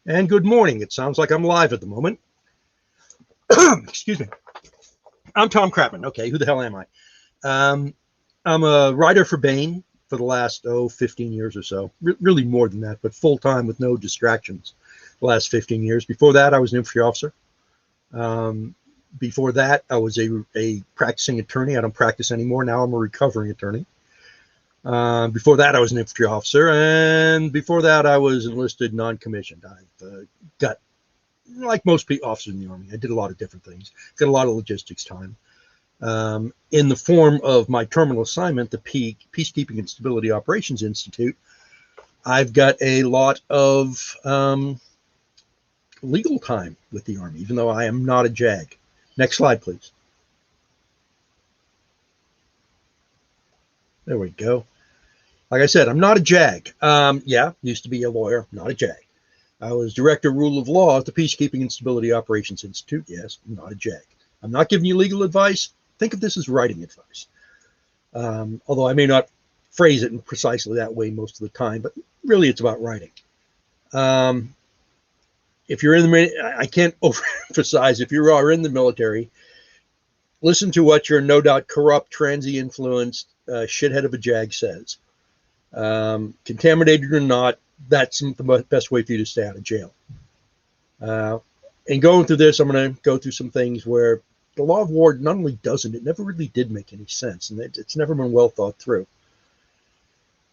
And good morning. It sounds like I'm live at the moment. Excuse me. I'm Tom Kratman. Okay, who the hell am I? I'm a writer for Bain for the last, 15 years or so. Really more than that, but full-time with no distractions the last 15 years. Before that, I was an infantry officer. Before that, I was a practicing attorney. I don't practice anymore. Now I'm a recovering attorney. Before that, I was an infantry officer, and before that, I was enlisted non-commissioned. I've got, like most officers in the Army, I did a lot of different things. Got a lot of logistics time. In the form of my terminal assignment, the Peacekeeping and Stability Operations Institute, I've got a lot of legal time with the Army, even though I am not a JAG. Next slide, please. There we go. Like I said, I'm not a JAG. Yeah, used to be a lawyer, not a JAG. I was Director of Rule of Law at the Peacekeeping and Stability Operations Institute. Yes, not a JAG. I'm not giving you legal advice. Think of this as writing advice. Although I may not phrase it in precisely that way most of the time, but really it's about writing. If you're in the, I can't overemphasize, if you are in the military, listen to what your no doubt corrupt, transi-influenced shithead of a JAG says. Contaminated or not, that's the best way for you to stay out of jail. And going through this, I'm going to go through some things where the law of war not only doesn't, it never really did make any sense, and it's never been well thought through.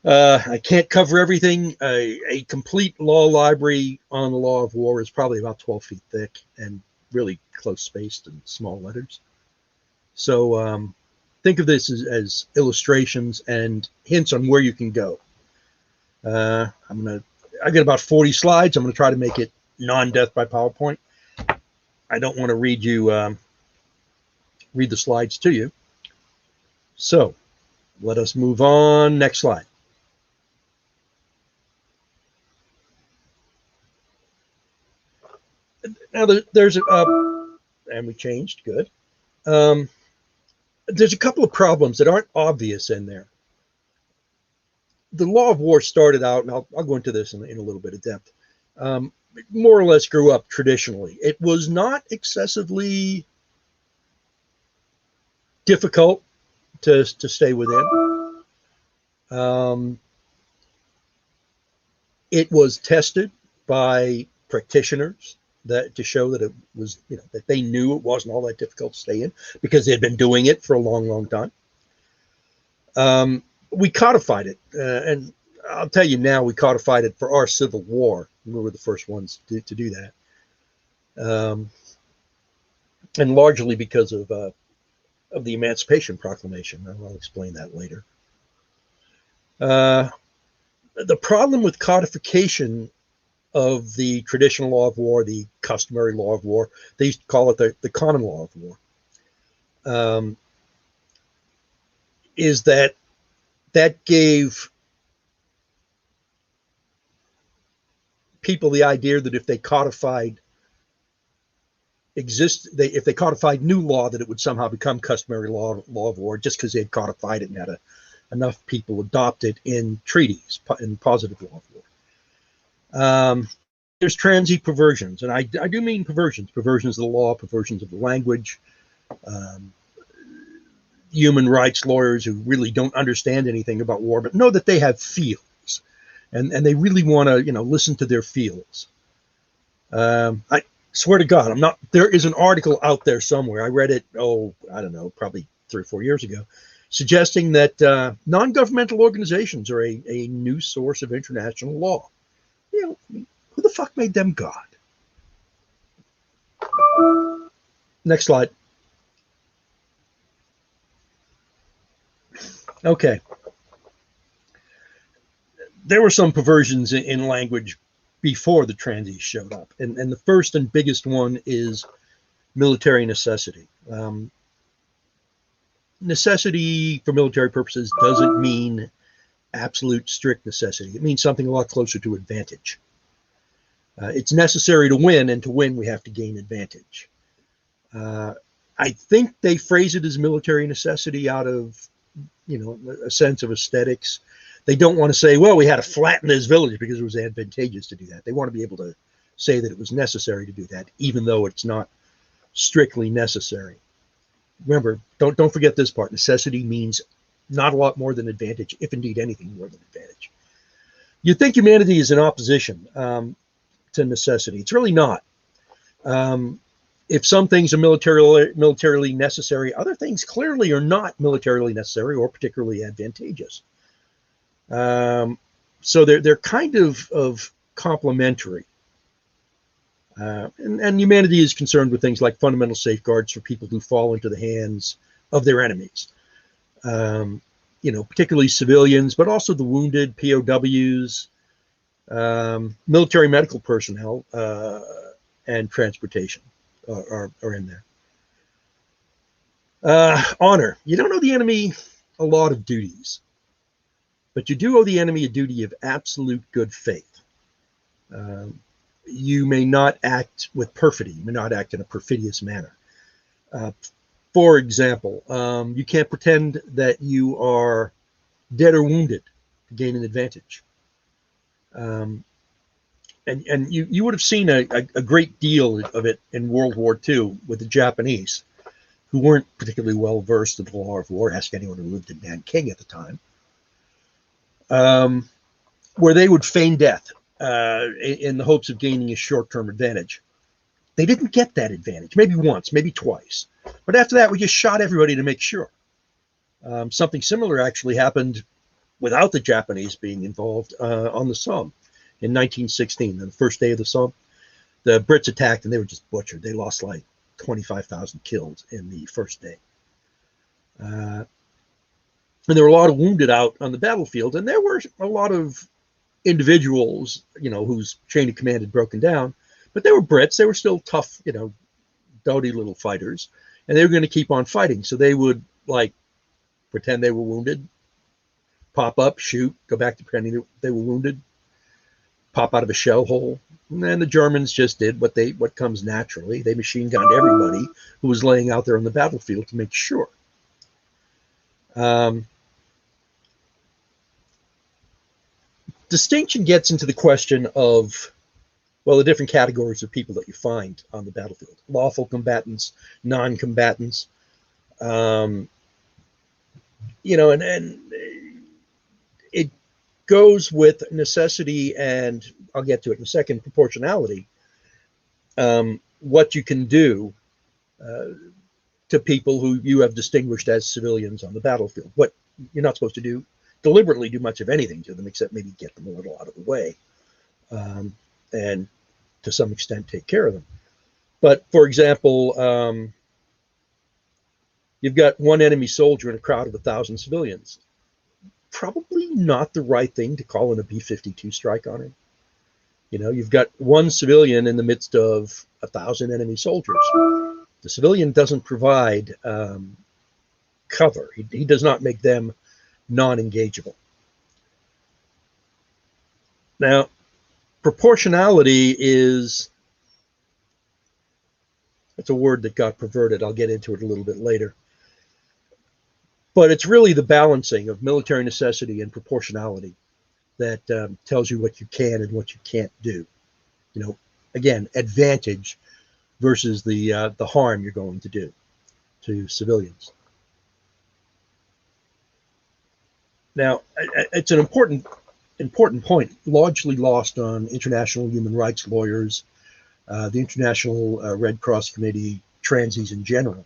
I can't cover everything. A complete law library on the law of war is probably about 12 feet thick and really close spaced and small letters. So think of this as illustrations and hints on where you can go. I got about 40 slides. I'm going to try to make it non-death by PowerPoint. I don't want to read the slides to you. So let us move on. Next slide. Now there's and we changed. Good. There's a couple of problems that aren't obvious in there. The law of war started out, and I'll go into this in a little bit of depth, more or less grew up traditionally. It was not excessively difficult to stay within. It was tested by practitioners to show that it was, that they knew it wasn't all that difficult to stay in because they had been doing it for a long, long time. We codified it, and I'll tell you now, we codified it for our Civil War. We were the first ones to do that, and largely because of the Emancipation Proclamation. I'll explain that later. The problem with codification of the traditional law of war, the customary law of war, they used to call it the common law of war, is that gave people the idea that if they codified if they codified new law, that it would somehow become customary law of war just because they had codified it and had enough people adopt it in treaties, in positive law of war. There's transient perversions, and I do mean perversions of the law, perversions of the language. Human rights lawyers who really don't understand anything about war, but know that they have feels, and they really want to, listen to their feels. I swear to God, there is an article out there somewhere. I read it, I don't know, probably 3 or 4 years ago, suggesting that non-governmental organizations are a new source of international law. Who the fuck made them God? Next slide. Okay. There were some perversions in language before the transies showed up. And the first and biggest one is military necessity. Necessity for military purposes doesn't mean absolute strict necessity. It means something a lot closer to advantage. It's necessary to win, and to win we have to gain advantage. I think they phrase it as military necessity out of, a sense of aesthetics. They don't want to say, well, we had to flatten this village because it was advantageous to do that. They want to be able to say that it was necessary to do that, even though it's not strictly necessary. Remember, don't forget this part. Necessity means not a lot more than advantage, if indeed anything more than advantage. You'd think humanity is in opposition to necessity. It's really not. If some things are militarily necessary, other things clearly are not militarily necessary or particularly advantageous. So they're kind of complementary. And humanity is concerned with things like fundamental safeguards for people who fall into the hands of their enemies. Particularly civilians, but also the wounded, POWs, military medical personnel, and transportation are in there. Honor. You don't owe the enemy a lot of duties, but you do owe the enemy a duty of absolute good faith. You may not act with perfidy. You may not act in a perfidious manner. For example, you can't pretend that you are dead or wounded to gain an advantage. And you would have seen a great deal of it in World War II with the Japanese, who weren't particularly well versed in the law of war. Ask anyone who lived in Nanking at the time, where they would feign death in the hopes of gaining a short-term advantage. They didn't get that advantage, maybe once, maybe twice. But after that, we just shot everybody to make sure. Something similar actually happened without the Japanese being involved on the Somme in 1916, on the first day of the Somme. The Brits attacked and they were just butchered. They lost like 25,000 killed in the first day. And there were a lot of wounded out on the battlefield, and there were a lot of individuals, whose chain of command had broken down, but they were Brits. They were still tough, doughty little fighters, and they were going to keep on fighting. So they would pretend they were wounded, pop up, shoot, go back to pretending they were wounded, pop out of a shell hole. And then the Germans just did what comes naturally. They machine gunned everybody who was laying out there on the battlefield to make sure. Distinction gets into the question of, the different categories of people that you find on the battlefield. Lawful combatants, non-combatants. And it goes with necessity, and I'll get to it in a second, proportionality. What you can do to people who you have distinguished as civilians on the battlefield. What you're not supposed to do, deliberately do much of anything to them, except maybe get them a little out of the way, and to some extent take care of them. But for example, you've got one enemy soldier in a crowd of 1,000 civilians. Probably not the right thing to call in a B-52 strike on him. You've got one civilian in the midst of 1,000 enemy soldiers. The civilian doesn't provide cover. He does not make them non-engageable. Now, proportionality it's a word that got perverted. I'll get into it a little bit later. But it's really the balancing of military necessity and proportionality that tells you what you can and what you can't do. Again, advantage versus the harm you're going to do to civilians. Now, it's an important point, largely lost on international human rights lawyers, the International Red Cross Committee, transies in general.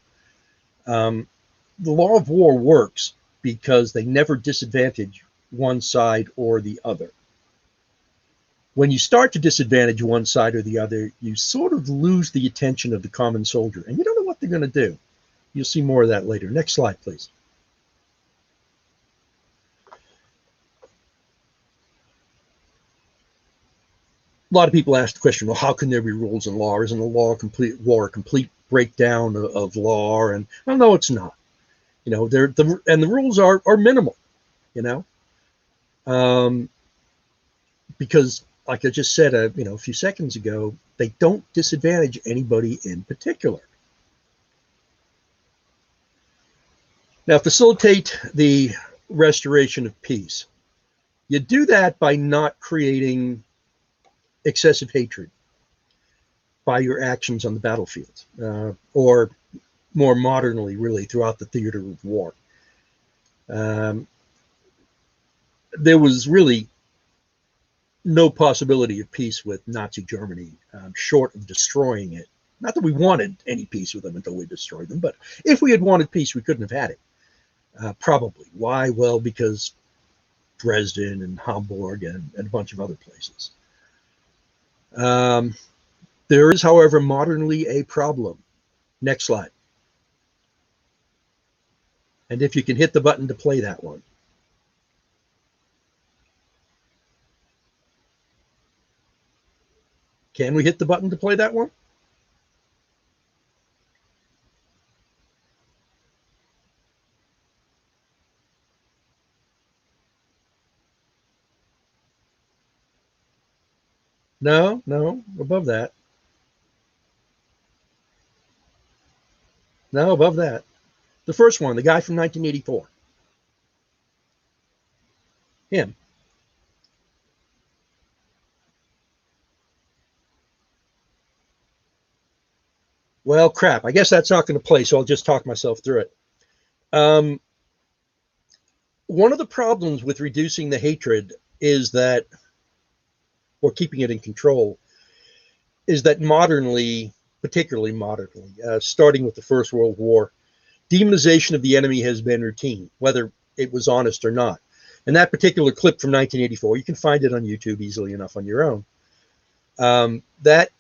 The law of war works because they never disadvantage one side or the other. When you start to disadvantage one side or the other, you sort of lose the attention of the common soldier, and you don't know what they're going to do. You'll see more of that later. Next slide, please. A lot of people ask the question, well, how can there be rules in law? Isn't a law a complete breakdown of law? And well, no, it's not. The rules are minimal, because like I just said, a few seconds ago, they don't disadvantage anybody in particular. Now, facilitate the restoration of peace. You do that by not creating excessive hatred by your actions on the battlefield, or more modernly, really, throughout the theater of war. There was really no possibility of peace with Nazi Germany, short of destroying it. Not that we wanted any peace with them until we destroyed them, but if we had wanted peace, we couldn't have had it. Probably. Why? Well, because Dresden and Hamburg and a bunch of other places. There is, however, modernly a problem. Next slide. And if you can hit the button to play that one. Can we hit the button to play that one? No, above that. No, above that. The first one, the guy from 1984. Him. Well, crap. I guess that's not going to play, so I'll just talk myself through it. One of the problems with reducing the hatred is that, or keeping it in control, is that modernly, particularly modernly, starting with the First World War, demonization of the enemy has been routine, whether it was honest or not. And that particular clip from 1984, you can find it on YouTube easily enough on your own. That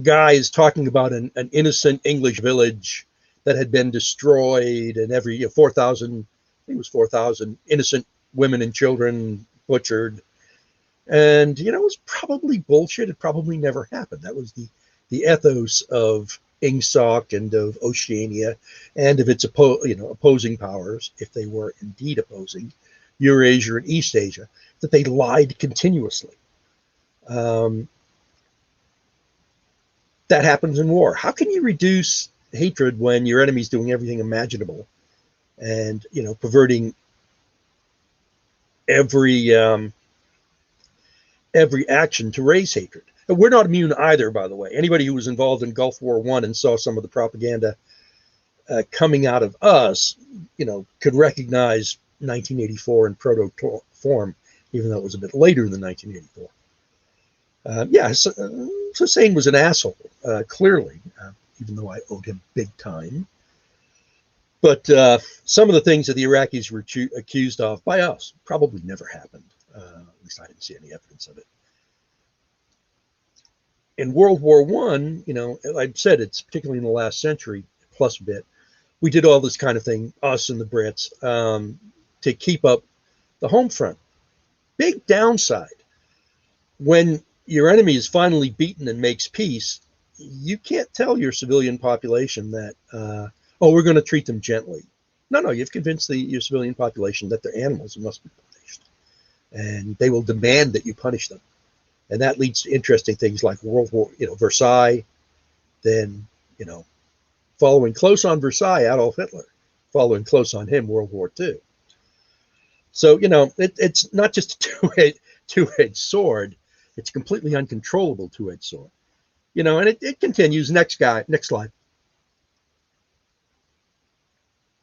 guy is talking about an innocent English village that had been destroyed, and every 4,000, I think it was 4,000 innocent women and children butchered. And, it was probably bullshit. It probably never happened. That was the ethos of Ingsoc and of Oceania and of its opposing powers, if they were indeed opposing, Eurasia and East Asia, that they lied continuously. That happens in war. How can you reduce hatred when your enemy's doing everything imaginable and, perverting every action to raise hatred? And we're not immune either, by the way. Anybody who was involved in Gulf War I and saw some of the propaganda coming out of us, could recognize 1984 in proto form, even though it was a bit later than 1984. Hussein was an asshole, clearly, even though I owed him big time. But some of the things that the Iraqis were accused of by us probably never happened. At least I didn't see any evidence of it. In World War I, I've said it's particularly in the last century, plus a bit, we did all this kind of thing, us and the Brits, to keep up the home front. Big downside. When your enemy is finally beaten and makes peace, you can't tell your civilian population that, we're going to treat them gently. No, you've convinced your civilian population that they're animals and must be punished. And they will demand that you punish them. And that leads to interesting things like Versailles, then, following close on Versailles, Adolf Hitler, following close on him, World War II. So, it's not just a two-edged sword. It's a completely uncontrollable two-edged sword. And it continues. Next slide.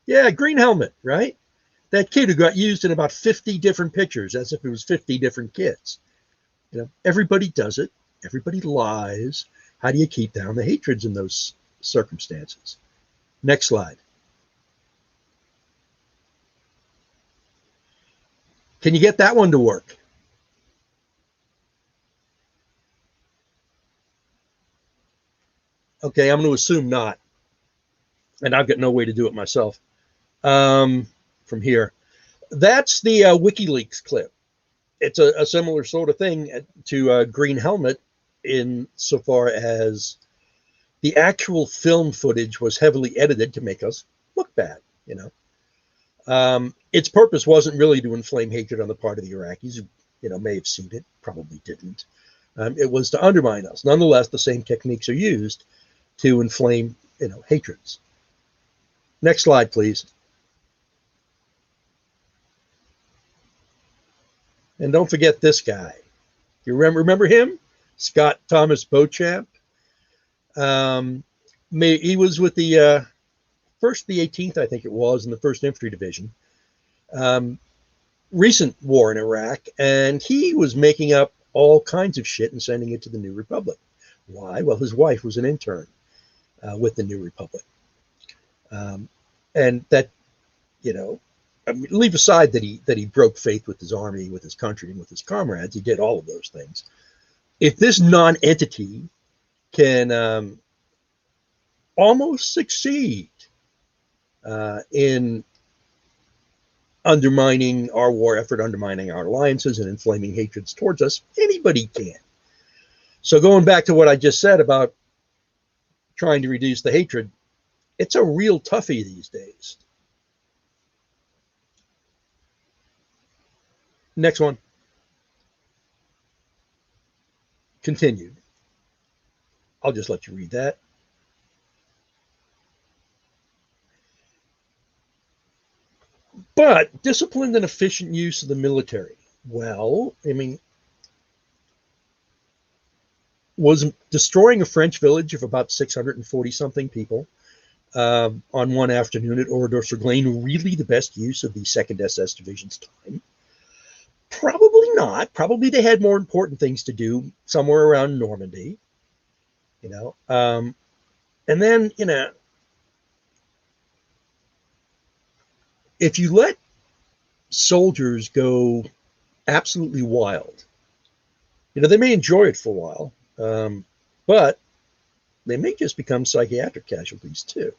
Yeah, green helmet, right? That kid who got used in about 50 different pictures as if it was 50 different kids. Everybody does it. Everybody lies. How do you keep down the hatreds in those circumstances? Next slide. Can you get that one to work? Okay, I'm going to assume not. And I've got no way to do it myself from here. That's the WikiLeaks clip. It's a similar sort of thing to Green Helmet in so far as the actual film footage was heavily edited to make us look bad, Its purpose wasn't really to inflame hatred on the part of the Iraqis, who, may have seen it, probably didn't. It was to undermine us. Nonetheless, the same techniques are used to inflame, hatreds. Next slide, please. And don't forget this guy. You remember him? Scott Thomas Beauchamp. He was with the the 18th, I think it was, in the 1st Infantry Division. Recent war in Iraq, and he was making up all kinds of shit and sending it to the New Republic. Why? Well, his wife was an intern with the New Republic. And that, I mean, leave aside that he broke faith with his army, with his country, and with his comrades. He did all of those things. If this non-entity can almost succeed in undermining our war effort, undermining our alliances, and inflaming hatreds towards us, anybody can. So going back to what I just said about trying to reduce the hatred, it's a real toughie these days. Next one. Continued. I'll just let you read that. But disciplined and efficient use of the military. Well, I mean, was destroying a French village of about 640 something people on one afternoon at Oradour-sur-Glane really the best use of the 2nd SS Division's time? Probably not. Probably they had more important things to do somewhere around Normandy, and then, if you let soldiers go absolutely wild, they may enjoy it for a while, but they may just become psychiatric casualties too.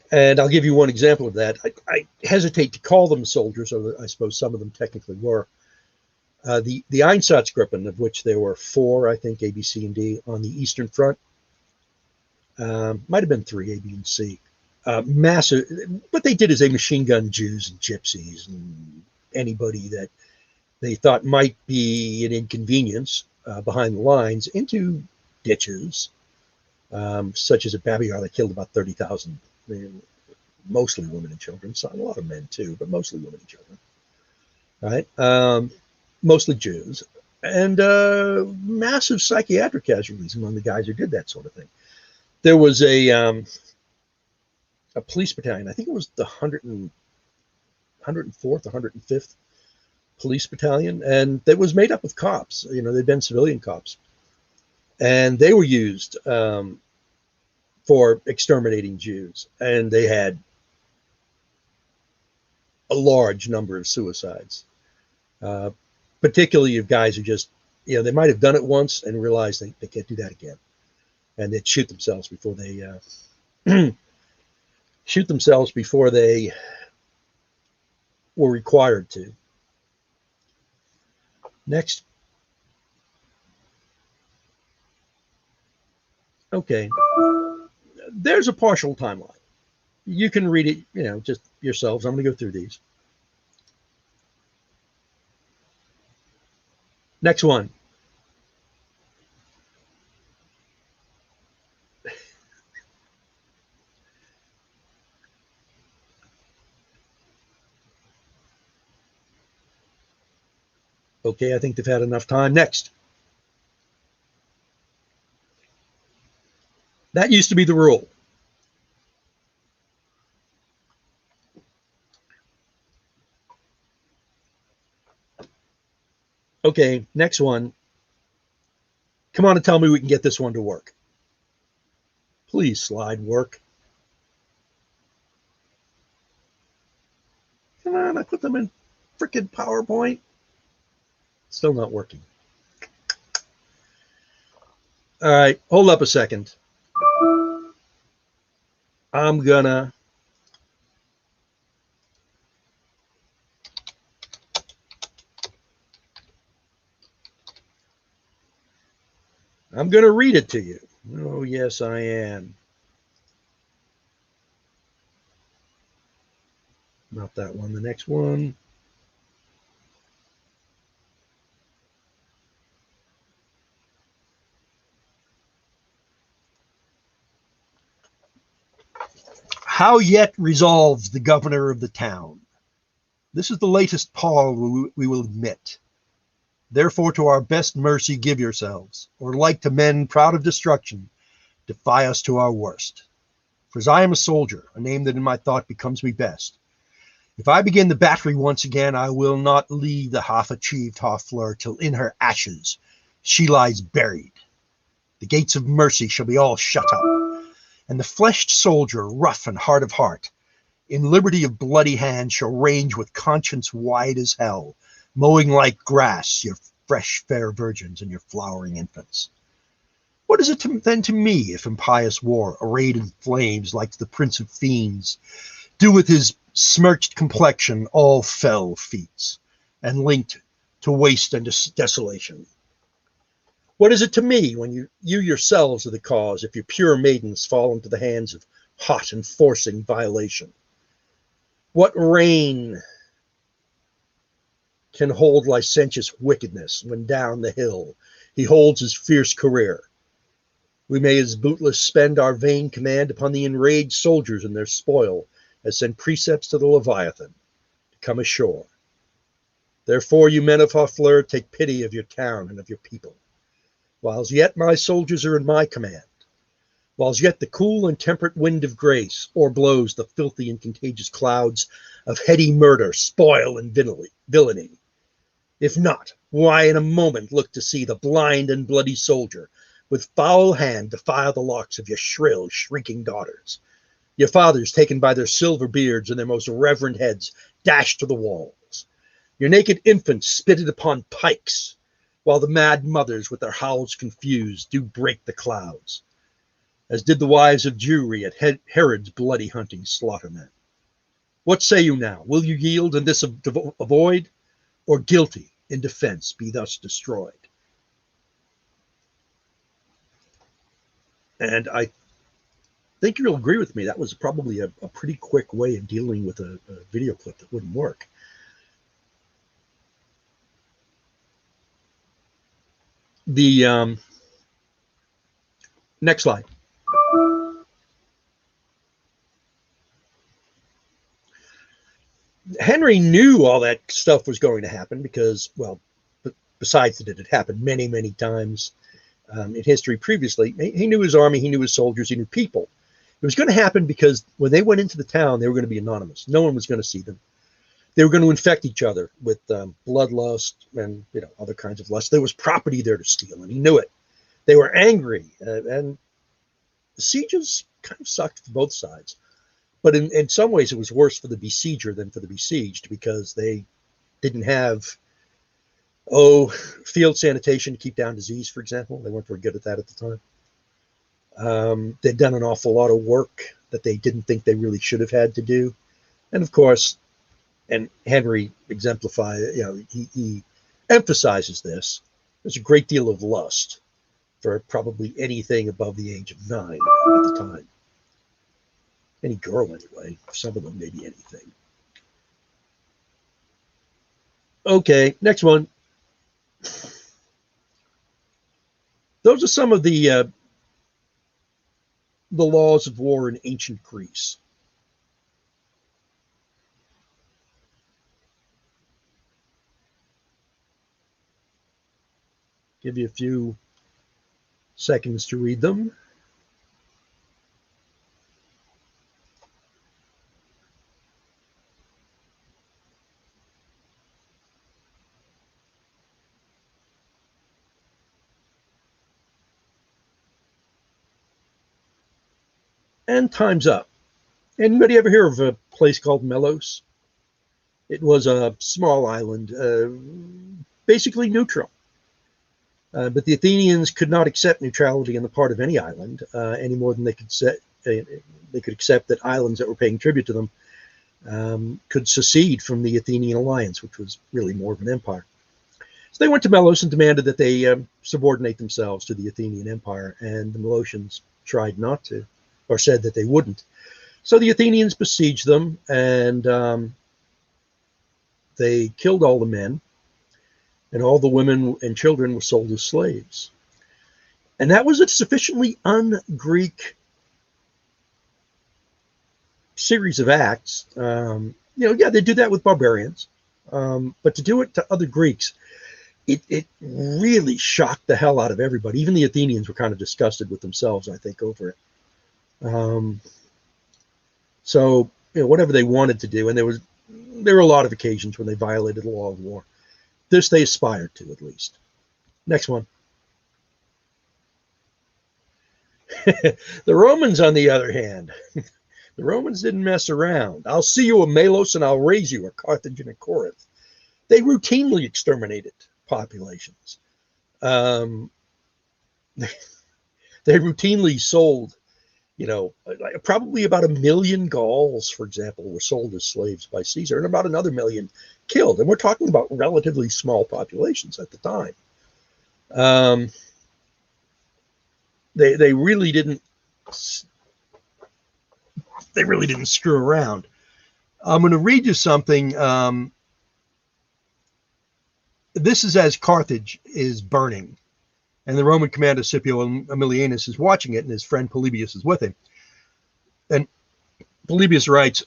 And I'll give you one example of that. I hesitate to call them soldiers, or I suppose some of them technically were. The Einsatzgruppen, of which there were 4, I think, A, B, C, and D, on the Eastern Front. Might have been 3, A, B, and C. Massive. What they did is they machine gunned Jews and gypsies and anybody that they thought might be an inconvenience behind the lines into ditches, such as at Babillard. They killed about 30,000, mostly women and children. So a lot of men too, but mostly women and children. Right? Mostly Jews, and massive psychiatric casualties among the guys who did that sort of thing. There was a police battalion. I think it was the 104th or 105th Police Battalion, and it was made up of cops. They'd been civilian cops, and they were used for exterminating Jews, and they had a large number of suicides, particularly of guys who just, they might have done it once and realized they can't do that again, and they'd shoot themselves before they were required to. Next. Okay. There's a partial timeline. You can read it, just yourselves. I'm going to go through these. Next one. Okay, I think they've had enough time. Next. That used to be the rule. Okay, next one. Come on and tell me we can get this one to work. Please, slide work. Come on, I put them in frickin' PowerPoint. Still not working. All right, hold up a second. I'm gonna read it to you. Oh, yes, I am. Not that one, the next one. How yet resolves the governor of the town? This is the latest poll we will admit. Therefore to our best mercy give yourselves, or like to men proud of destruction, defy us to our worst. For as I am a soldier, a name that in my thought becomes me best, if I begin the battery once again, I will not leave the half-achieved Harfleur till in her ashes she lies buried. The gates of mercy shall be all shut up, and the fleshed soldier, rough and hard of heart, in liberty of bloody hand shall range with conscience wide as hell, mowing like grass your fresh fair virgins and your flowering infants. What is it then to me if impious war, arrayed in flames like the prince of fiends, do with his smirched complexion all fell feats, and linked to waste and desolation? What is it to me when you yourselves are the cause, if your pure maidens fall into the hands of hot and forcing violation? What reign can hold licentious wickedness when down the hill he holds his fierce career? We may as bootless spend our vain command upon the enraged soldiers and their spoil, as send precepts to the Leviathan to come ashore. Therefore, you men of Harfleur, take pity of your town and of your people. Whiles yet my soldiers are in my command, whiles yet the cool and temperate wind of grace o'erblows the filthy and contagious clouds of heady murder, spoil, and villainy. If not, why in a moment look to see the blind and bloody soldier with foul hand defile the locks of your shrill, shrieking daughters, your fathers taken by their silver beards and their most reverend heads dashed to the walls, your naked infants spitted upon pikes, while the mad mothers with their howls confused do break the clouds, as did the wives of Jewry at Herod's bloody hunting slaughtermen. What say you now? Will you yield and this avoid, or guilty in defense be thus destroyed? And I think you'll agree with me. That was probably a pretty quick way of dealing with a video clip that wouldn't work. The next slide. Henry knew all that stuff was going to happen because, well, besides that it had happened many, many times in history previously, he knew his army, he knew his soldiers, he knew people. It was going to happen because when they went into the town, they were going to be anonymous. No one was going to see them. They were going to infect each other with bloodlust and other kinds of lust. There was property there to steal, and he knew it. They were angry, and the sieges kind of sucked for both sides. But in some ways, it was worse for the besieger than for the besieged because they didn't have, field sanitation to keep down disease, for example. They weren't very good at that at the time. They'd done an awful lot of work that they didn't think they really should have had to do. And of course, and Henry he emphasizes this, there's a great deal of lust for probably anything above the age of 9 at the time. Any girl, anyway. Some of them, maybe anything. Okay, next one. Those are some of the laws of war in ancient Greece. Give you a few seconds to read them. And time's up. Anybody ever hear of a place called Melos? It was a small island, basically neutral. But the Athenians could not accept neutrality on the part of any island any more than they could accept that islands that were paying tribute to them could secede from the Athenian alliance, which was really more of an empire. So they went to Melos and demanded that they subordinate themselves to the Athenian empire, and the Melosians tried not to, or said that they wouldn't. So the Athenians besieged them, and they killed all the men, and all the women and children were sold as slaves. And that was a sufficiently un-Greek series of acts. They do that with barbarians, but to do it to other Greeks, it really shocked the hell out of everybody. Even the Athenians were kind of disgusted with themselves, I think, over it. So, whatever they wanted to do, and there were a lot of occasions when they violated the law of war. This they aspired to, at least. Next one. The Romans, on the other hand, the Romans didn't mess around. I'll see you at Melos and I'll raise you at Carthage and at Corinth. They routinely exterminated populations. They routinely sold, probably about 1 million Gauls, for example, were sold as slaves by Caesar, and about another 1 million killed. And we're talking about relatively small populations at the time. They really didn't screw around. I'm going to read you something. This is as Carthage is burning, and the Roman commander Scipio Aemilianus is watching it, and his friend Polybius is with him. And Polybius writes,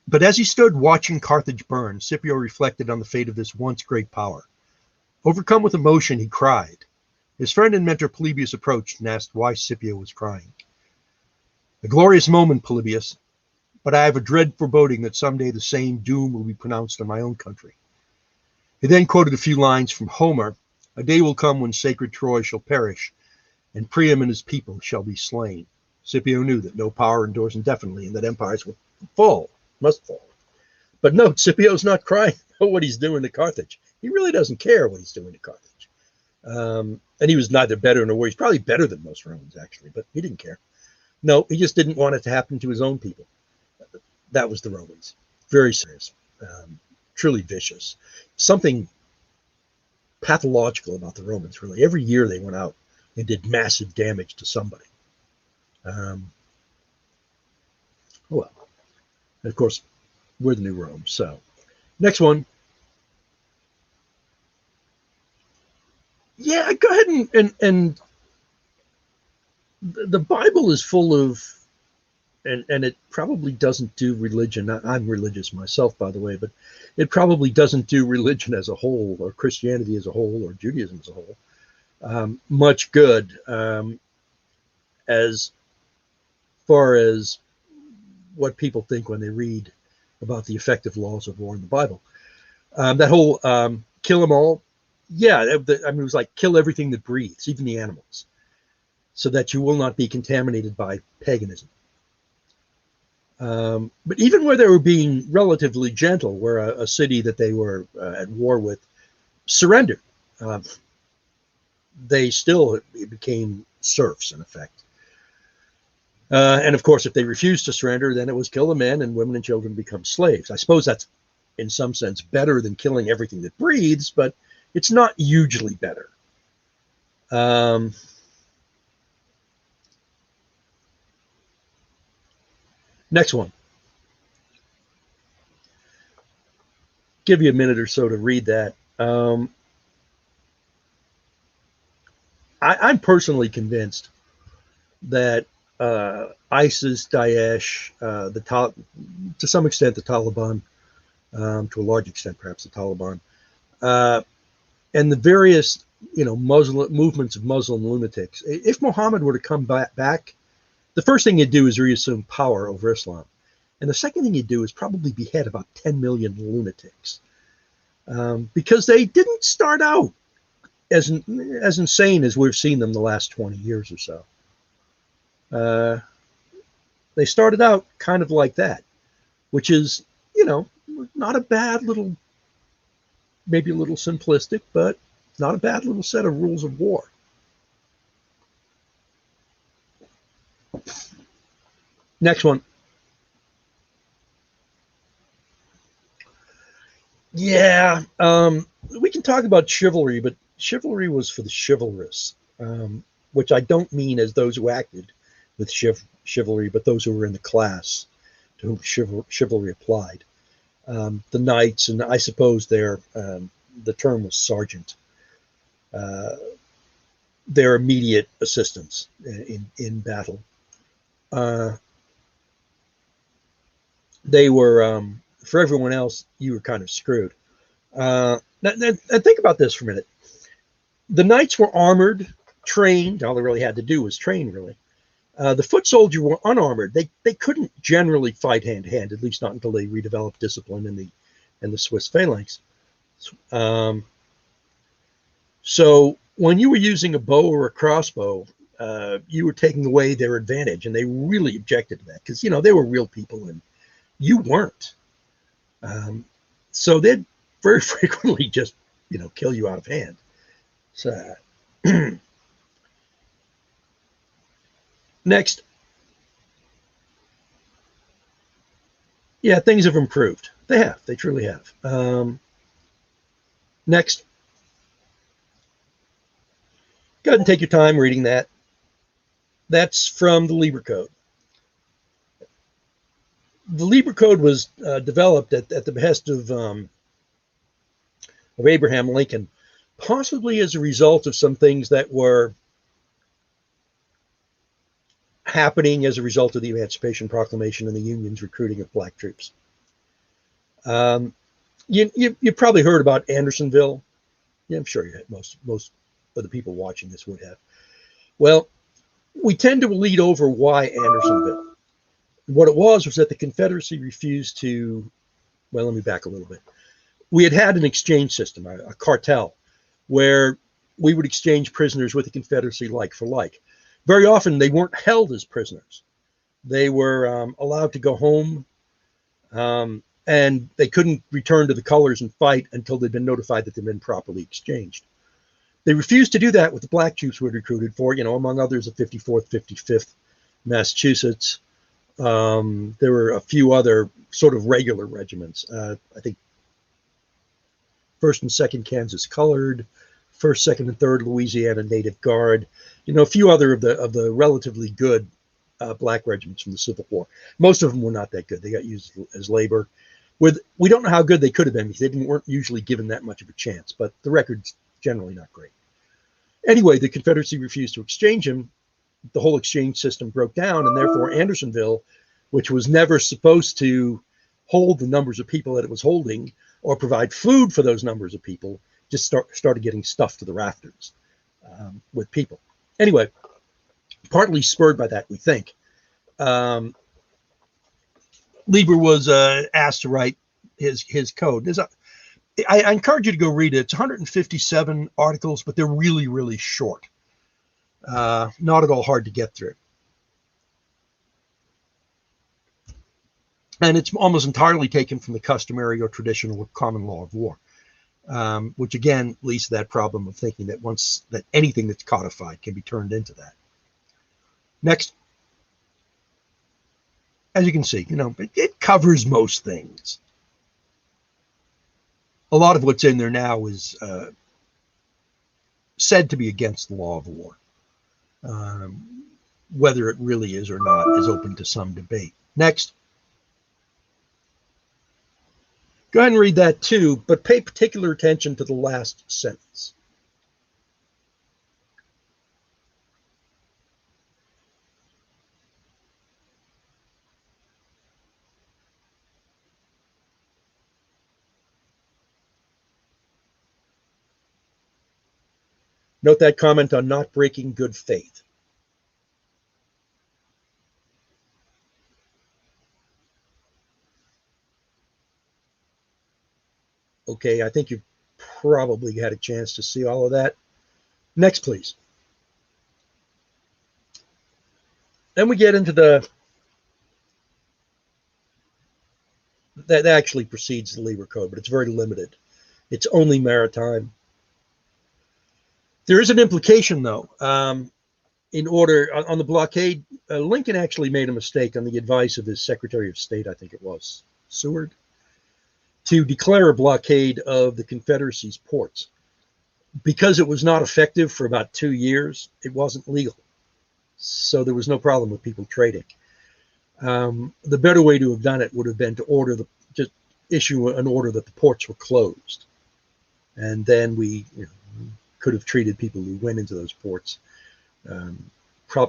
"But as he stood watching Carthage burn, Scipio reflected on the fate of this once great power. Overcome with emotion, he cried. His friend and mentor Polybius approached and asked why Scipio was crying. 'A glorious moment, Polybius, but I have a dread foreboding that someday the same doom will be pronounced on my own country.' He then quoted a few lines from Homer. 'A day will come when sacred Troy shall perish, and Priam and his people shall be slain.' Scipio knew that no power endures indefinitely and that empires will fall, must fall. But note, Scipio's not crying about what he's doing to Carthage. He really doesn't care what he's doing to Carthage. And he was neither better nor worse. He's probably better than most Romans, actually, but he didn't care. No, he just didn't want it to happen to his own people. That was the Romans. Very serious, truly vicious. Something pathological about the Romans, really. Every year they went out and did massive damage to somebody. Well, and of course, we're the new Rome. So, next one. Yeah, go ahead and the Bible is full of, and it probably doesn't do religion. I'm religious myself, by the way, but it probably doesn't do religion as a whole, or Christianity as a whole, or Judaism as a whole, much good, as far as what people think when they read about the effective laws of war in the Bible. That whole kill them all. Yeah, it was like kill everything that breathes, even the animals, so that you will not be contaminated by paganism. But even where they were being relatively gentle, where a city that they were at war with surrendered, they still became serfs, in effect. And of course, if they refused to surrender, then it was kill the men, and women and children become slaves. I suppose that's, in some sense, better than killing everything that breathes, but it's not hugely better. Next one. Give you a minute or so to read that. I'm personally convinced that ISIS, Daesh, to some extent the Taliban, to a large extent perhaps the Taliban, and the various Muslim movements of Muslim lunatics. If Muhammad were to come back, the first thing he'd do is reassume power over Islam. And the second thing he'd do is probably behead about 10 million lunatics, because they didn't start out as insane as we've seen them the last 20 years or so. They started out kind of like that, which is, not a bad little, maybe a little simplistic, but not a bad little set of rules of war. Next one. Yeah, we can talk about chivalry, but chivalry was for the chivalrous, which I don't mean as those who acted with chivalry, but those who were in the class to whom chivalry applied. The knights, and I suppose the term was sergeant, their immediate assistance in battle. They were, for everyone else, you were kind of screwed. Now think about this for a minute. The knights were armored, trained. All they really had to do was train, really. The foot soldiers were unarmored. They couldn't generally fight hand to hand, at least not until they redeveloped discipline in the Swiss phalanx. So when you were using a bow or a crossbow, you were taking away their advantage, and they really objected to that because they were real people and you weren't. So they'd very frequently just kill you out of hand. So next. Yeah, things have improved. They have. They truly have. Next. Go ahead and take your time reading that. That's from the Lieber Code. The Lieber Code was developed at the behest of Abraham Lincoln, possibly as a result of some things that were happening as a result of the Emancipation Proclamation and the Union's recruiting of black troops. You probably heard about Andersonville. Yeah, I'm sure you had. Most of the people watching this would have. Well, we tend to lead over why Andersonville. What it was that the Confederacy refused to. Well, let me back a little bit. We had an exchange system, a cartel, where we would exchange prisoners with the Confederacy like for like. Very often, they weren't held as prisoners. They were allowed to go home, and they couldn't return to the colors and fight until they'd been notified that they'd been properly exchanged. They refused to do that with the black troops who were recruited for, among others, the 54th, 55th Massachusetts. There were a few other sort of regular regiments. I think 1st and 2nd Kansas Colored, 1st, 2nd, and 3rd Louisiana Native Guard. A few other of the relatively good black regiments from the Civil War. Most of them were not that good. They got used as labor. We don't know how good they could have been because they weren't usually given that much of a chance, but the record's generally not great. Anyway, the Confederacy refused to exchange them. The whole exchange system broke down, and therefore Andersonville, which was never supposed to hold the numbers of people that it was holding or provide food for those numbers of people, just started getting stuffed to the rafters with people. Anyway, partly spurred by that, we think. Lieber was asked to write his code. I encourage you to go read it. It's 157 articles, but they're really, really short. Not at all hard to get through. And it's almost entirely taken from the customary or traditional common law of war, which again leads to that problem of thinking that anything that's codified can be turned into that. Next. As you can see, it covers most things. A lot of what's in there now is said to be against the law of war. Whether it really is or not is open to some debate. Next. Go ahead and read that too, but pay particular attention to the last sentence. Note that comment on not breaking good faith. Okay, I think you've probably had a chance to see all of that. Next, please. Then we get into that actually precedes the Lieber Code, but it's very limited. It's only maritime. There is an implication, though. In order, on the blockade, Lincoln actually made a mistake on the advice of his Secretary of State, I think it was, Seward, to declare a blockade of the Confederacy's ports. Because it was not effective for about 2 years, it wasn't legal. So there was no problem with people trading. The better way to have done it would have been to just issue an order that the ports were closed. And then we could have treated people who went into those ports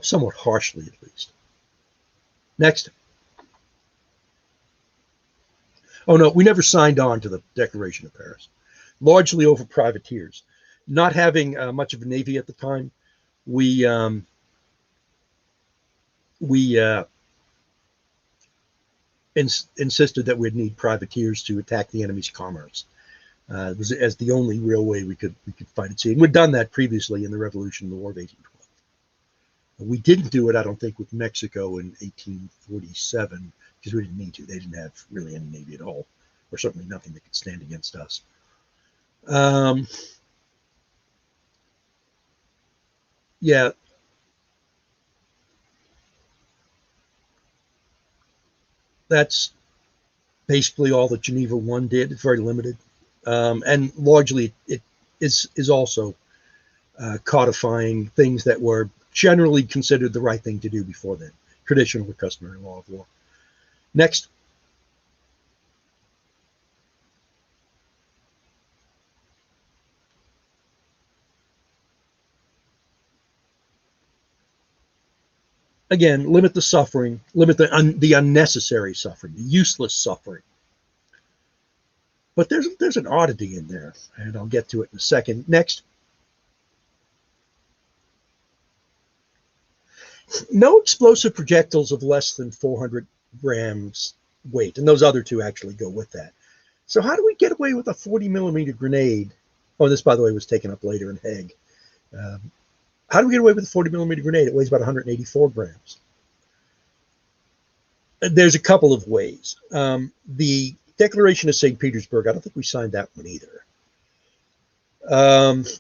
somewhat harshly, at least. Next. Oh, no, we never signed on to the Declaration of Paris, largely over privateers. not having much of a navy at the time, we insisted that we'd need privateers to attack the enemy's commerce. It was as the only real way we could fight at sea. And we'd done that previously in the Revolution in the War of 1812. We didn't do it, I don't think, with Mexico in 1847 because we didn't need to. They didn't have really any navy at all, or certainly nothing that could stand against us. Yeah. That's basically all that Geneva 1 did. It's very limited. And largely it is also codifying things that were generally considered the right thing to do before then. Traditional or customary law of war. Next. Again, limit the suffering, limit the unnecessary suffering, the useless suffering. But there's an oddity in there, and I'll get to it in a second. Next. No explosive projectiles of less than 400 grams weight, and those other two actually go with that. So how do we get away with a 40 millimeter grenade? Oh, this, by the way, was taken up later in Hague. How do we get away with a 40 millimeter grenade? It weighs about 184 grams. There's a couple of ways. The Declaration of St. Petersburg, I don't think we signed that one either.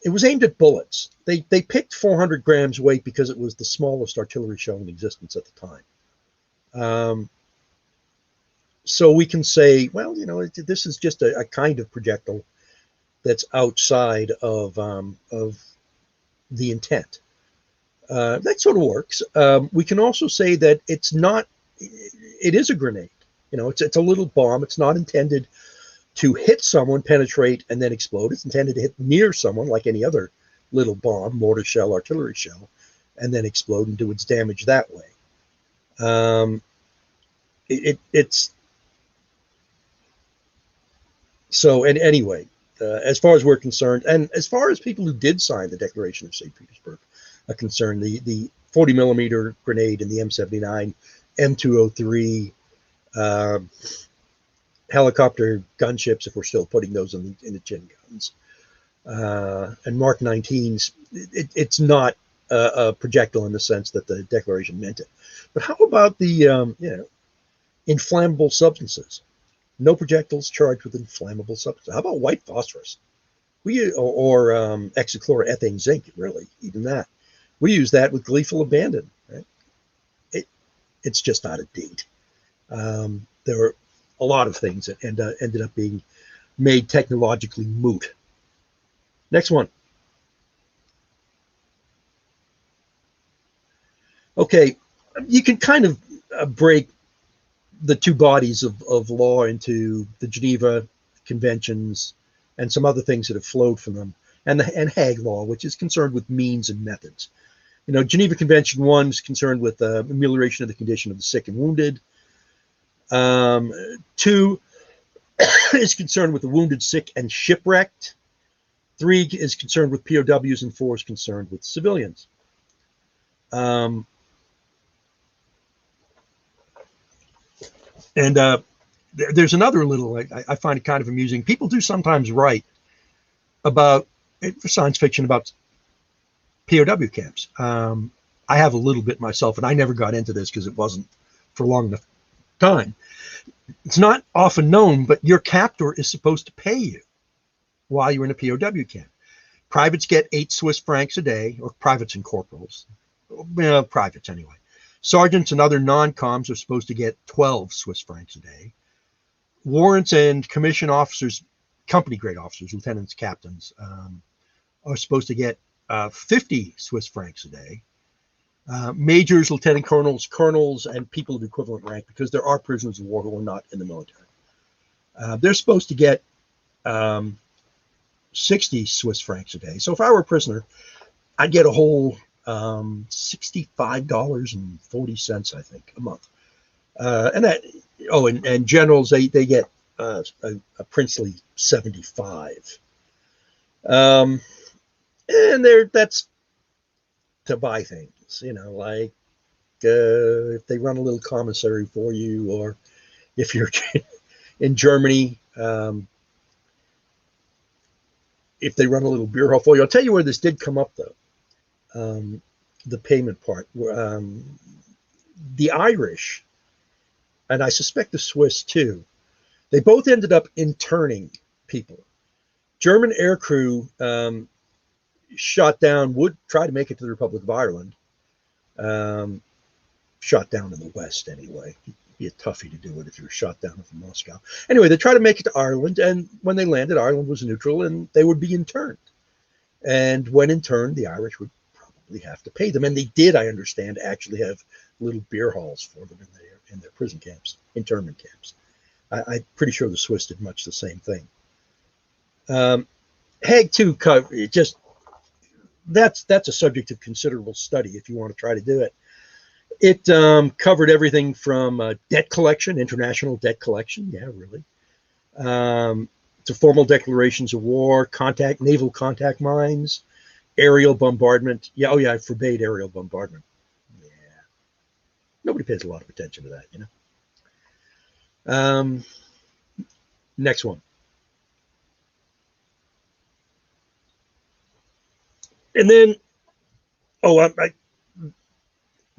It was aimed at bullets. They picked 400 grams weight because it was the smallest artillery shell in existence at the time. So we can say, well, you know, this is just a kind of projectile that's outside of the intent. That sort of works. We can also say that it's not. It is a grenade. You know, it's a little bomb. It's not intended to hit someone, penetrate, and then explode. It's intended to hit near someone like any other little bomb, mortar shell, artillery shell, and then explode and do its damage that way. It's so. And anyway, as far as we're concerned, and as far as people who did sign the Declaration of St. Petersburg are concerned, the 40 millimeter grenade and the M79, M203. Helicopter gunships, if we're still putting those in the chin guns, and Mark 19s, it's not a projectile in the sense that the Declaration meant it. But how about the inflammable substances? No projectiles charged with inflammable substances. How about white phosphorus? Or hexachloroethane zinc, really, even that. We use that with gleeful abandon. Right? It's just out of date. There were a lot of things that ended up being made technologically moot. Next one. Okay, you can kind of break the two bodies of law into the Geneva Conventions and some other things that have flowed from them, and Hague law, which is concerned with means and methods. You know, Geneva Convention 1 is concerned with amelioration of the condition of the sick and wounded. 2 is concerned with the wounded, sick, and shipwrecked. 3 is concerned with POWs, and 4 is concerned with civilians. And there's another little, I find it kind of amusing. People do sometimes write about, for science fiction, about POW camps. I have a little bit myself, and I never got into this because it wasn't for long enough time. It's not often known, but your captor is supposed to pay you while you're in a POW camp. Privates get 8 Swiss francs a day, or privates and corporals. Privates anyway. Sergeants and other non-coms are supposed to get 12 Swiss francs a day. Warrants and commission officers, company grade officers, lieutenants, captains, are supposed to get 50 Swiss francs a day. Majors, lieutenant colonels, and people of equivalent rank, because there are prisoners of war who are not in the military. They're supposed to get 60 Swiss francs a day. So if I were a prisoner, I'd get a whole $65.40, I think, a month. And generals, they get a princely 75. And that's to buy things, like if they run a little commissary for you, or if you're in Germany, if they run a little beer hall for you. I'll tell you where this did come up, though, the payment part. The Irish, and I suspect the Swiss too, they both ended up interning people. German aircrew shot down, would try to make it to the Republic of Ireland. Shot down in the West anyway. It'd be a toughie to do it if you were shot down from Moscow. Anyway, they tried to make it to Ireland, and when they landed, Ireland was neutral, and they would be interned. And when interned, the Irish would probably have to pay them, and they did, I understand, actually have little beer halls for them in their prison camps, internment camps. I'm pretty sure the Swiss did much the same thing. Hague 2, just that's a subject of considerable study if you want to try to do it. It covered everything from debt collection, international debt collection, yeah, really, to formal declarations of war, naval contact mines, aerial bombardment. Yeah, oh yeah, I forbade aerial bombardment. Yeah, nobody pays a lot of attention to that, Next one. And then, the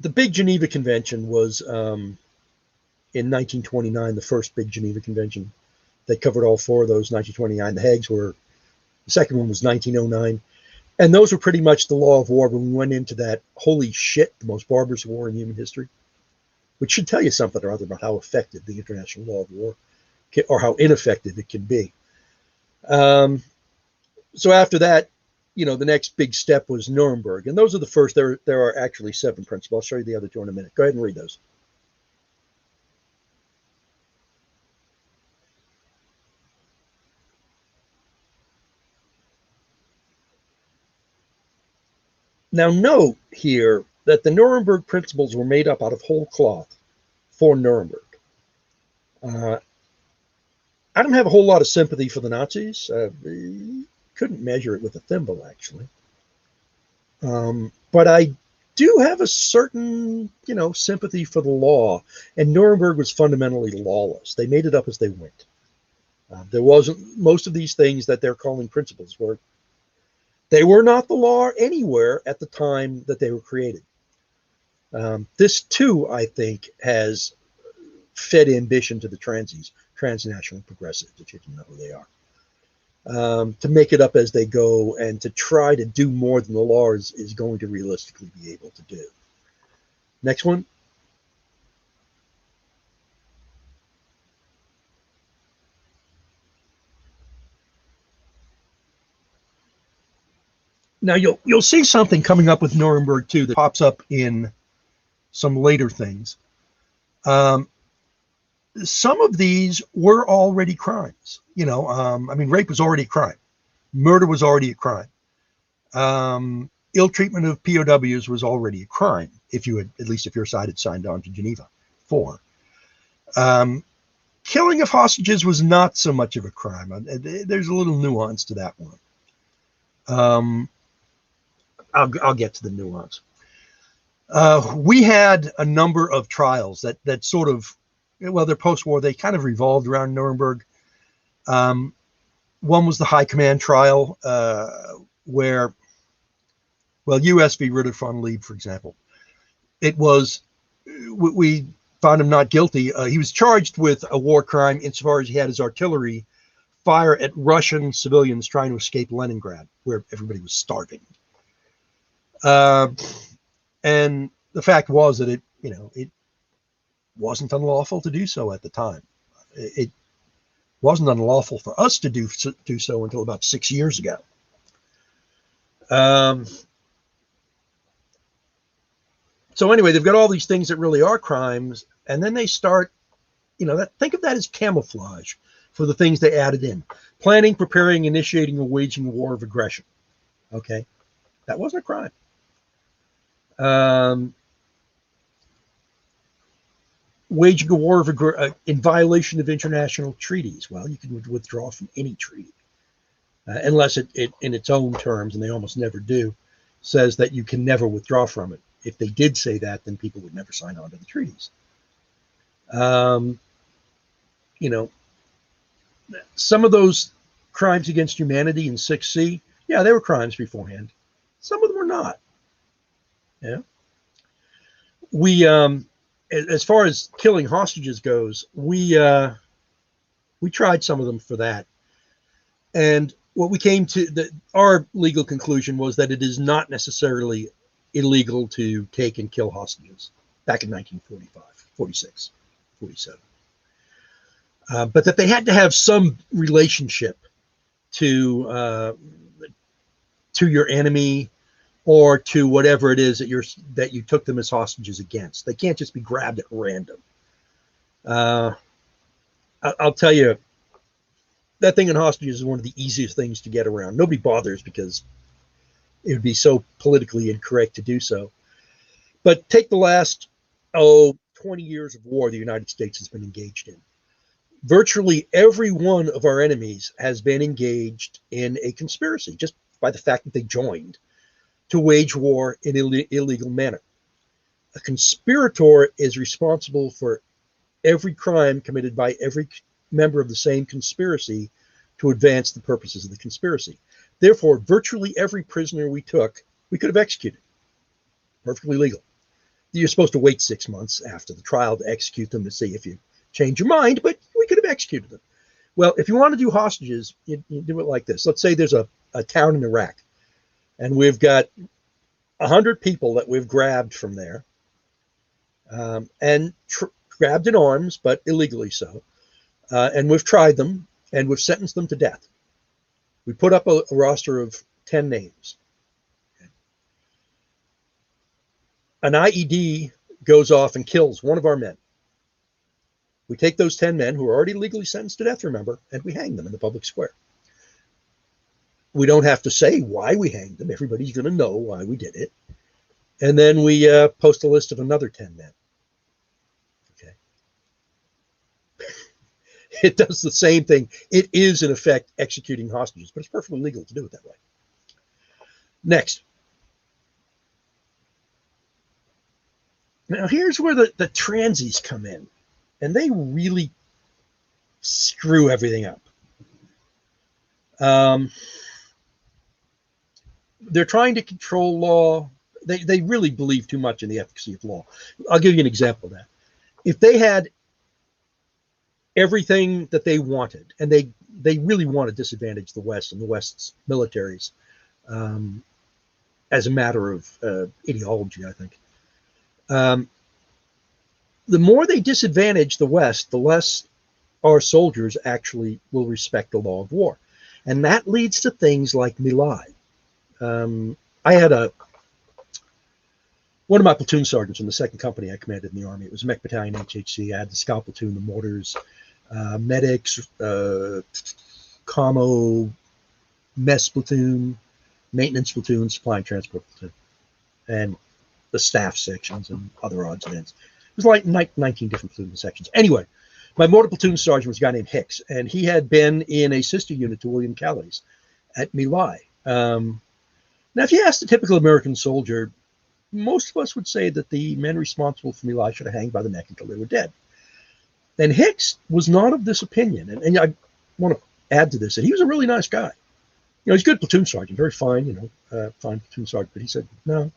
big Geneva Convention was in 1929, the first big Geneva Convention. They covered all four of those. 1929, the Hagues were, the second one was 1909. And those were pretty much the law of war when we went into that, holy shit, the most barbarous war in human history, which should tell you something or other about how effective the international law of war or how ineffective it can be. So after that, the next big step was Nuremberg. And those are the first. There are actually 7 principles. I'll show you the other 2 in a minute. Go ahead and read those. Now note here that the Nuremberg Principles were made up out of whole cloth for Nuremberg. I don't have a whole lot of sympathy for the Nazis. Couldn't measure it with a thimble, actually. But I do have a certain, sympathy for the law. And Nuremberg was fundamentally lawless. They made it up as they went. There wasn't, most of these things that they're calling principles they were not the law anywhere at the time that they were created. This too, I think, has fed ambition to the transnational progressives, if you can know who they are. To make it up as they go and to try to do more than the law is going to realistically be able to do. Next one. Now you'll see something coming up with Nuremberg too that pops up in some later things. Some of these were already crimes. Rape was already a crime. Murder was already a crime. Ill treatment of POWs was already a crime, if your side had signed on to Geneva 4. Killing of hostages was not so much of a crime. There's a little nuance to that one. I'll get to the nuance. We had a number of trials that sort of, they're post-war. They kind of revolved around Nuremberg. One was the High Command trial, where, U.S. v. Ritter von Lieb, for example. It was, we found him not guilty. He was charged with a war crime insofar as he had his artillery fire at Russian civilians trying to escape Leningrad, where everybody was starving. And the fact was that it wasn't unlawful to do so at the time. It wasn't unlawful for us to do so until about 6 years ago. So anyway, they've got all these things that really are crimes, and then they start, think of that as camouflage for the things they added in. Planning, preparing, initiating, or waging a war of aggression. Okay, that wasn't a crime. Waging a war in violation of international treaties. Well, you can withdraw from any treaty. unless it in its own terms, and they almost never do, says that you can never withdraw from it. If they did say that, then people would never sign on to the treaties. You know, some of those crimes against humanity in 6C, yeah, they were crimes beforehand. Some of them were not. Yeah. We, as far as killing hostages goes, we tried some of them for that. And what we came to, our legal conclusion was that it is not necessarily illegal to take and kill hostages back in 1945, 46, 47. But that they had to have some relationship to your enemy or to whatever it is that you took them as hostages against. They can't just be grabbed at random. I'll tell you, that thing in hostages is one of the easiest things to get around. Nobody bothers because it would be so politically incorrect to do so. But take the last 20 years of war the United States has been engaged in. Virtually every one of our enemies has been engaged in a conspiracy, just by the fact that they joined, to wage war in an illegal manner. A conspirator is responsible for every crime committed by every member of the same conspiracy to advance the purposes of the conspiracy. Therefore, virtually every prisoner we took, we could have executed. Perfectly legal. You're supposed to wait 6 months after the trial to execute them to see if you change your mind, but we could have executed them. Well, if you want to do hostages, you do it like this. Let's say there's a town in Iraq, and we've got 100 people that we've grabbed from there, and grabbed in arms, but illegally so. And we've tried them, and we've sentenced them to death. We put up a roster of 10 names. An IED goes off and kills one of our men. We take those 10 men who are already legally sentenced to death, remember, and we hang them in the public square. We don't have to say why we hanged them. Everybody's going to know why we did it. And then we post a list of another 10 men. Okay. It does the same thing. It is, in effect, executing hostages, but it's perfectly legal to do it that way. Next. Now, here's where the transies come in, and they really screw everything up. They're trying to control law. They really believe too much in the efficacy of law. I'll give you an example of that. If they had everything that they wanted, and they really want to disadvantage the West and the West's militaries as a matter of ideology, I think. The more they disadvantage the West, the less our soldiers actually will respect the law of war. And that leads to things like My Lai. I had one of my platoon sergeants in the 2nd Company I commanded in the Army. It was Mech Battalion HHC. I had the scout platoon, the mortars, medics, commo, mess platoon, maintenance platoon, supply and transport platoon, and the staff sections and other odds and ends. It was like 19 different platoon sections. Anyway, my mortar platoon sergeant was a guy named Hicks, and he had been in a sister unit to William Kelly's at My Lai. Now, if you ask the typical American soldier, most of us would say that the men responsible for My Lai should have hanged by the neck until they were dead. And Hicks was not of this opinion. And I want to add to this that he was a really nice guy. You know, he's a good platoon sergeant, very fine, fine platoon sergeant. But he said, no.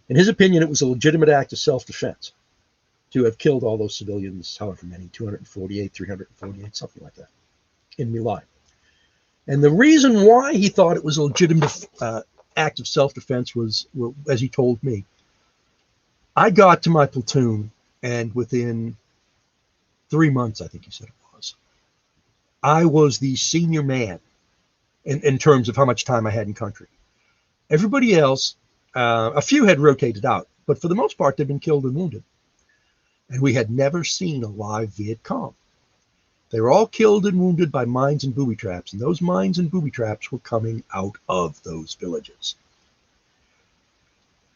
In his opinion, it was a legitimate act of self-defense to have killed all those civilians, however many, 248, 348, something like that, in My Lai. And the reason why he thought it was a legitimate act of self-defense was, as he told me, I got to my platoon, and within 3 months, I think he said it was, I was the senior man in terms of how much time I had in country. Everybody else, a few had rotated out, but for the most part, they'd been killed and wounded. And we had never seen a live Viet Cong. They were all killed and wounded by mines and booby traps, and those mines and booby traps were coming out of those villages.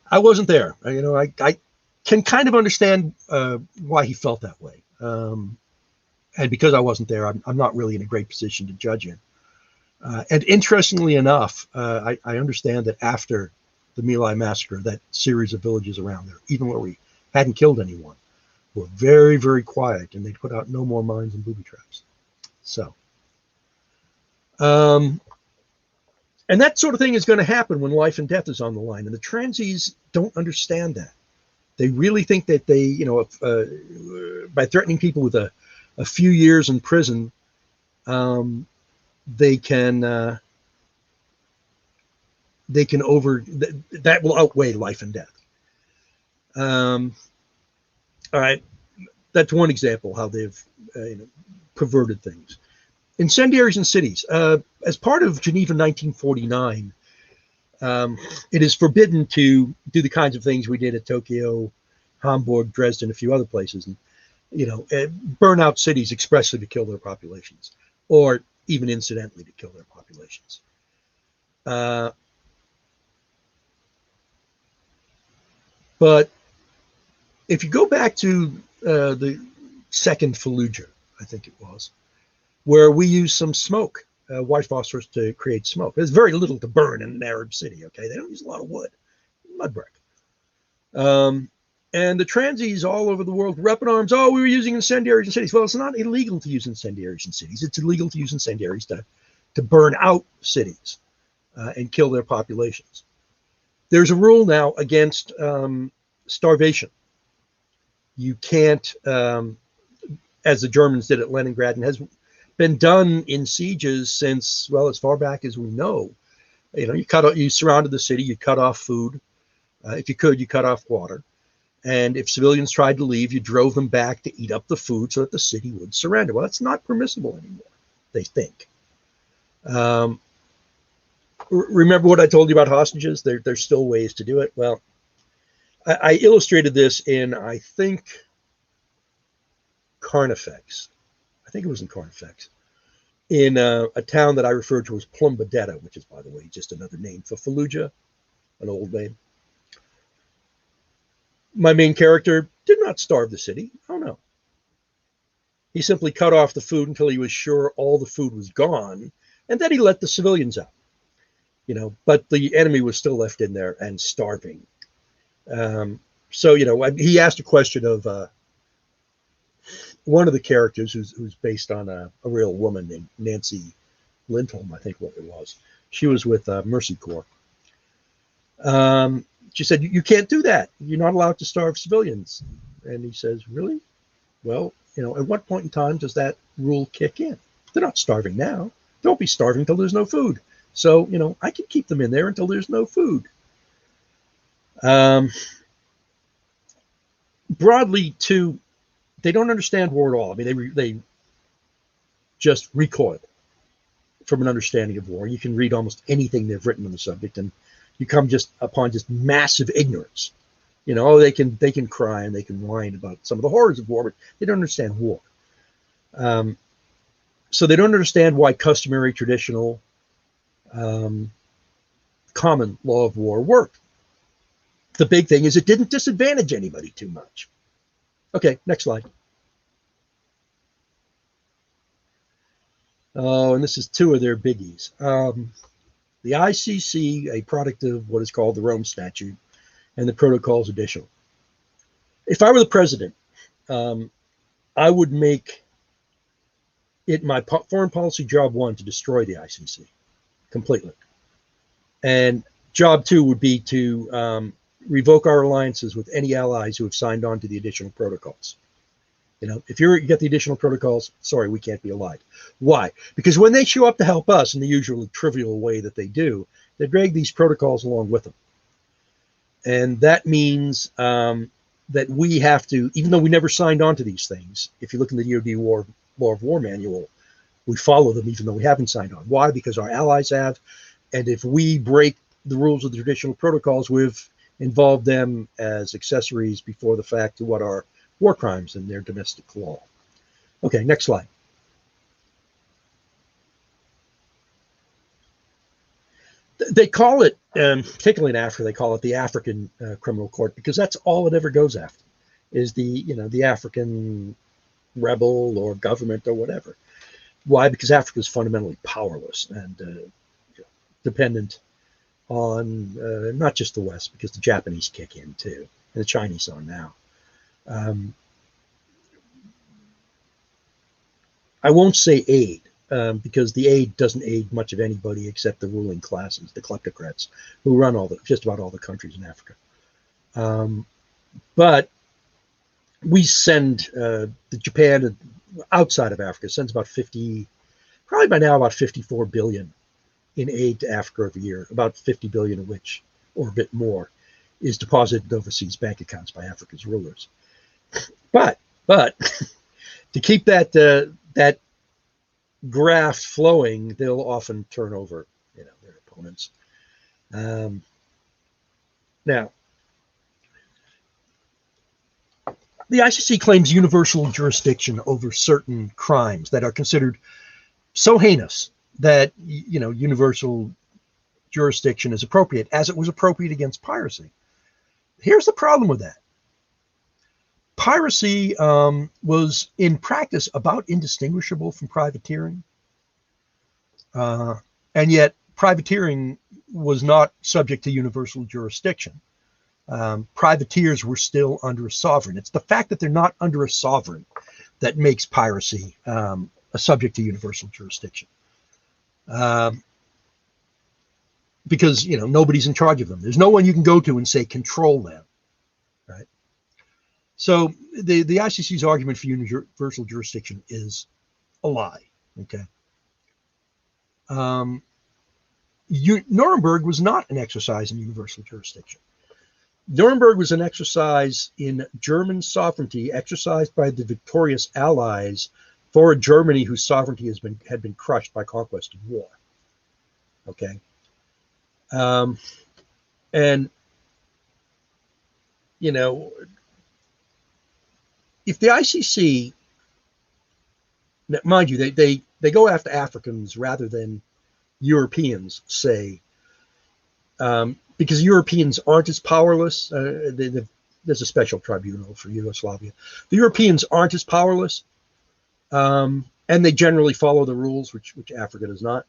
I wasn't there. I can kind of understand why he felt that way. And because I wasn't there, I'm not really in a great position to judge him. And interestingly enough, I understand that after the My Lai massacre, that series of villages around there, even where we hadn't killed anyone, were very, very quiet, and they'd put out no more mines and booby traps. So, and that sort of thing is going to happen when life and death is on the line. And the transies don't understand that. They really think that they, by threatening people with a few years in prison, they can that will outweigh life and death. All right, that's one example how they've perverted things. Incendiaries in cities. As part of Geneva 1949, it is forbidden to do the kinds of things we did at Tokyo, Hamburg, Dresden, a few other places, and burn out cities expressly to kill their populations, or even incidentally to kill their populations. But if you go back to the second Fallujah, I think it was, where we used some smoke, white phosphorus, to create smoke. There's very little to burn in an Arab city, okay? They don't use a lot of wood, mud brick. And the transies all over the world were up in arms. Oh, we were using incendiaries in cities. Well, it's not illegal to use incendiaries in cities. It's illegal to use incendiaries to burn out cities and kill their populations. There's a rule now against starvation. You can't, as the Germans did at Leningrad, and has been done in sieges since, well, as far back as we know. You surrounded the city, you cut off food. If you could, you cut off water. And if civilians tried to leave, you drove them back to eat up the food so that the city would surrender. Well, that's not permissible anymore, they think. Remember what I told you about hostages? There's still ways to do it. Well, I illustrated this in, I think, Carnifex. I think it was in Carnifex. In a town that I referred to as Plumbadetta, which is, by the way, just another name for Fallujah, an old name. My main character did not starve the city. Oh, no. He simply cut off the food until he was sure all the food was gone, and then he let the civilians out. But the enemy was still left in there and starving. So, he asked a question of one of the characters who's based on a real woman named Nancy Lindholm, I think what it was. She was with Mercy Corps. She said, you can't do that. You're not allowed to starve civilians. And he says, really? Well, at what point in time does that rule kick in? They're not starving now. They won't be starving until there's no food. So, I can keep them in there until there's no food. Broadly, too, they don't understand war at all. I mean, they just recoil from an understanding of war. You can read almost anything they've written on the subject, and you come upon massive ignorance. They can cry and they can whine about some of the horrors of war, but they don't understand war. So they don't understand why customary, traditional, common law of war worked. The big thing is it didn't disadvantage anybody too much. Okay, next slide. Oh, and this is two of their biggies. The ICC, a product of what is called the Rome Statute, and the Protocols Additional. If I were the president, I would make it my foreign policy job one to destroy the ICC completely. And job two would be to revoke our alliances with any allies who have signed on to the additional protocols. If you get the additional protocols, sorry, we can't be allied. Why? Because when they show up to help us in the usual trivial way that they do, they drag these protocols along with them. And that means that we have to, even though we never signed on to these things, if you look in the DoD Law of War manual, we follow them even though we haven't signed on. Why? Because our allies have. And if we break the rules of the traditional protocols, we've involved them as accessories before the fact to what are war crimes in their domestic law. Okay, next slide. They call it, particularly in Africa, they call it the African criminal court because that's all it ever goes after, is the African rebel or government or whatever. Why? Because Africa is fundamentally powerless and dependent on not just the West, because the Japanese kick in too, and the Chinese are now. I won't say aid, because the aid doesn't aid much of anybody except the ruling classes, the kleptocrats, who run just about all the countries in Africa. But we send the Japan outside of Africa sends about probably by now about 54 billion in aid to Africa every year, about 50 billion of which, or a bit more, is deposited in overseas bank accounts by Africa's rulers. But to keep that graph flowing, they'll often turn over, their opponents. Now, the ICC claims universal jurisdiction over certain crimes that are considered so heinous that universal jurisdiction is appropriate, as it was appropriate against piracy. Here's the problem with that. Piracy was in practice about indistinguishable from privateering, and yet privateering was not subject to universal jurisdiction. Privateers were still under a sovereign. It's the fact that they're not under a sovereign that makes piracy a subject to universal jurisdiction. Because nobody's in charge of them. There's no one you can go to and say control them, right? So the ICC's argument for universal jurisdiction is a lie. Okay. Nuremberg was not an exercise in universal jurisdiction. Nuremberg was an exercise in German sovereignty exercised by the victorious Allies for a Germany whose sovereignty had been crushed by conquest and war. Okay. And if the ICC, mind you, they go after Africans rather than Europeans, say, because Europeans aren't as powerless. There's a special tribunal for Yugoslavia. The Europeans aren't as powerless, and they generally follow the rules, which Africa does not.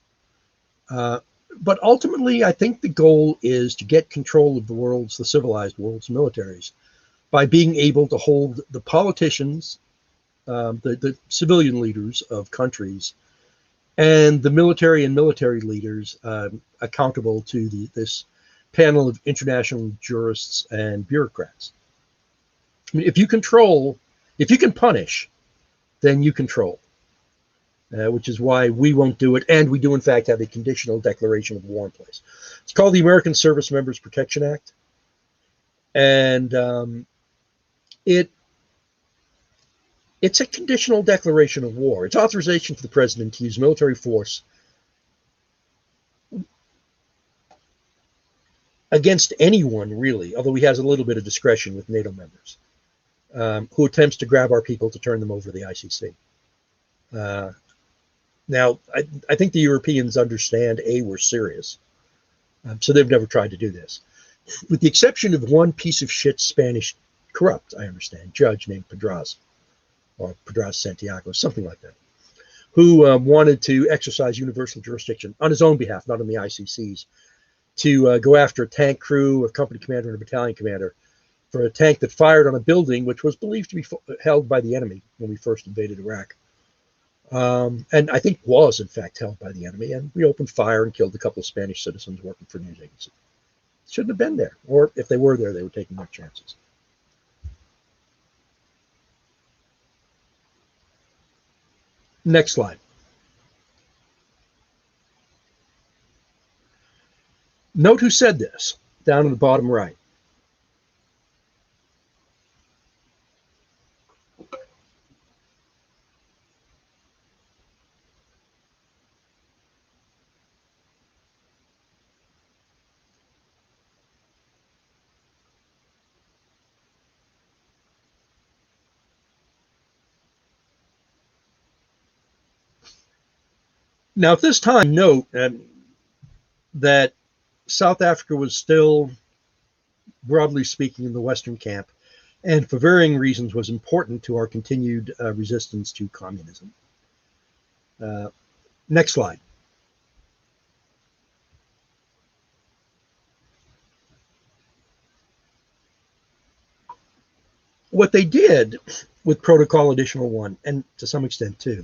But ultimately, I think the goal is to get control of the civilized world's militaries by being able to hold the politicians, the civilian leaders of countries, and the military leaders accountable to this panel of international jurists and bureaucrats. I mean, if you can punish, then you control, which is why we won't do it. And we do, in fact, have a conditional declaration of war in place. It's called the American Service Members Protection Act. And it's a conditional declaration of war. It's authorization for the president to use military force against anyone, really, although he has a little bit of discretion with NATO members, who attempts to grab our people to turn them over to the ICC. Now, I think the Europeans understand, we're serious, so they've never tried to do this. With the exception of one piece of shit Spanish corrupt, I understand, judge named Pedraz, or Pedraz Santiago, something like that, who wanted to exercise universal jurisdiction on his own behalf, not on the ICC's, to go after a tank crew, a company commander, and a battalion commander for a tank that fired on a building which was believed to be held by the enemy when we first invaded Iraq. And I think was, in fact, held by the enemy. And we opened fire and killed a couple of Spanish citizens working for a news agency. Shouldn't have been there. Or if they were there, they were taking their chances. Next slide. Note who said this, down in the bottom right. Now, at this time, note that South Africa was still, broadly speaking, in the Western camp, and for varying reasons was important to our continued resistance to communism. Next slide. What they did with Protocol Additional 1, and to some extent 2,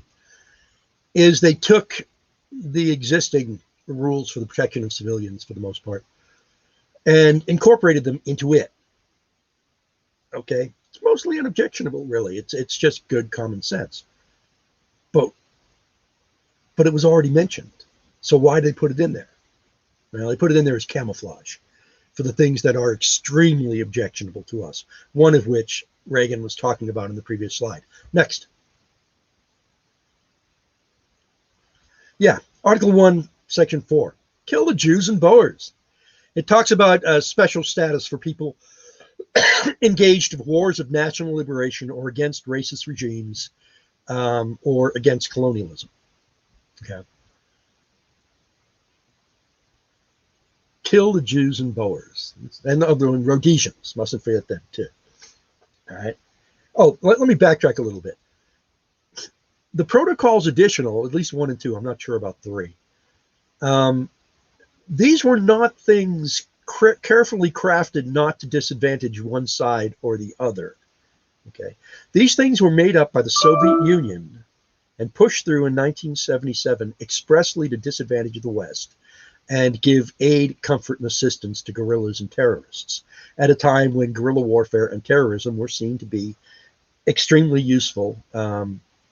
is they took the existing rules for the protection of civilians, for the most part, and incorporated them into it. Okay? It's mostly unobjectionable, really. It's just good common sense. But it was already mentioned. So why did they put it in there? Well, they put it in there as camouflage for the things that are extremely objectionable to us, one of which Reagan was talking about in the previous slide. Next. Yeah, Article 1, Section 4. Kill the Jews and Boers. It talks about special status for people engaged in wars of national liberation or against racist regimes or against colonialism. Okay. Kill the Jews and Boers. And the other one, Rhodesians. Mustn't forget them too. All right. Oh, let me backtrack a little bit. The protocols additional, at least 1 and 2, I'm not sure about 3. These were not things carefully crafted not to disadvantage one side or the other. Okay. These things were made up by the Soviet Union and pushed through in 1977 expressly to disadvantage the West and give aid, comfort, and assistance to guerrillas and terrorists at a time when guerrilla warfare and terrorism were seen to be extremely useful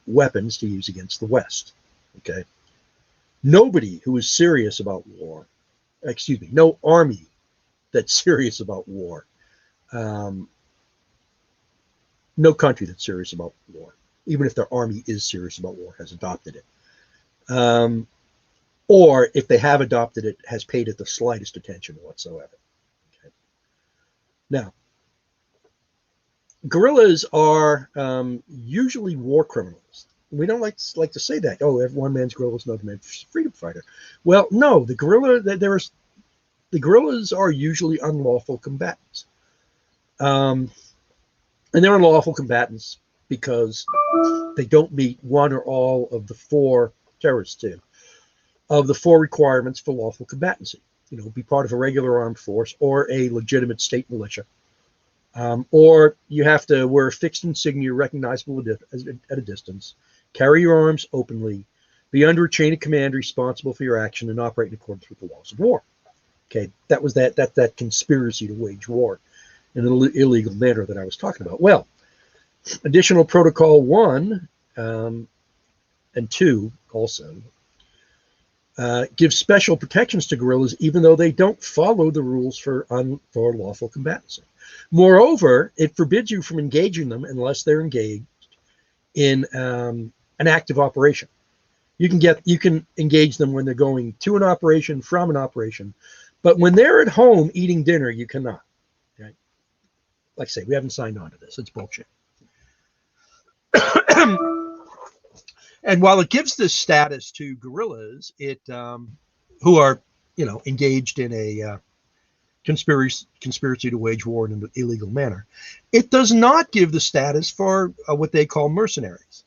weapons to use against the West. Okay. Nobody who is serious about war, no army that's serious about war, no country that's serious about war, even if their army is serious about war, has adopted it. Or if they have adopted it, has paid it the slightest attention whatsoever. Okay. Now, guerrillas are usually war criminals. We don't like to say that. Oh, one man's guerrilla is another man's freedom fighter. Well, no, the guerrillas are usually unlawful combatants. And they're unlawful combatants because they don't meet one or all of the 4 terrorists too, of the 4 requirements for lawful combatancy. Be part of a regular armed force or a legitimate state militia. Or you have to wear a fixed insignia recognizable at a distance, carry your arms openly, be under a chain of command responsible for your action, and operate in accordance with the laws of war. Okay, that was that conspiracy to wage war in an illegal manner that I was talking about. Well, additional protocol 1 and 2 also give special protections to guerrillas even though they don't follow the rules for lawful combatancy. Moreover, it forbids you from engaging them unless they're engaged in an active operation. You can engage them when they're going to an operation, from an operation, but when they're at home eating dinner, you cannot. Right? Like I say, we haven't signed on to this. It's bullshit. And while it gives this status to guerrillas, who are engaged in a conspiracy to wage war in an illegal manner, it does not give the status for what they call mercenaries.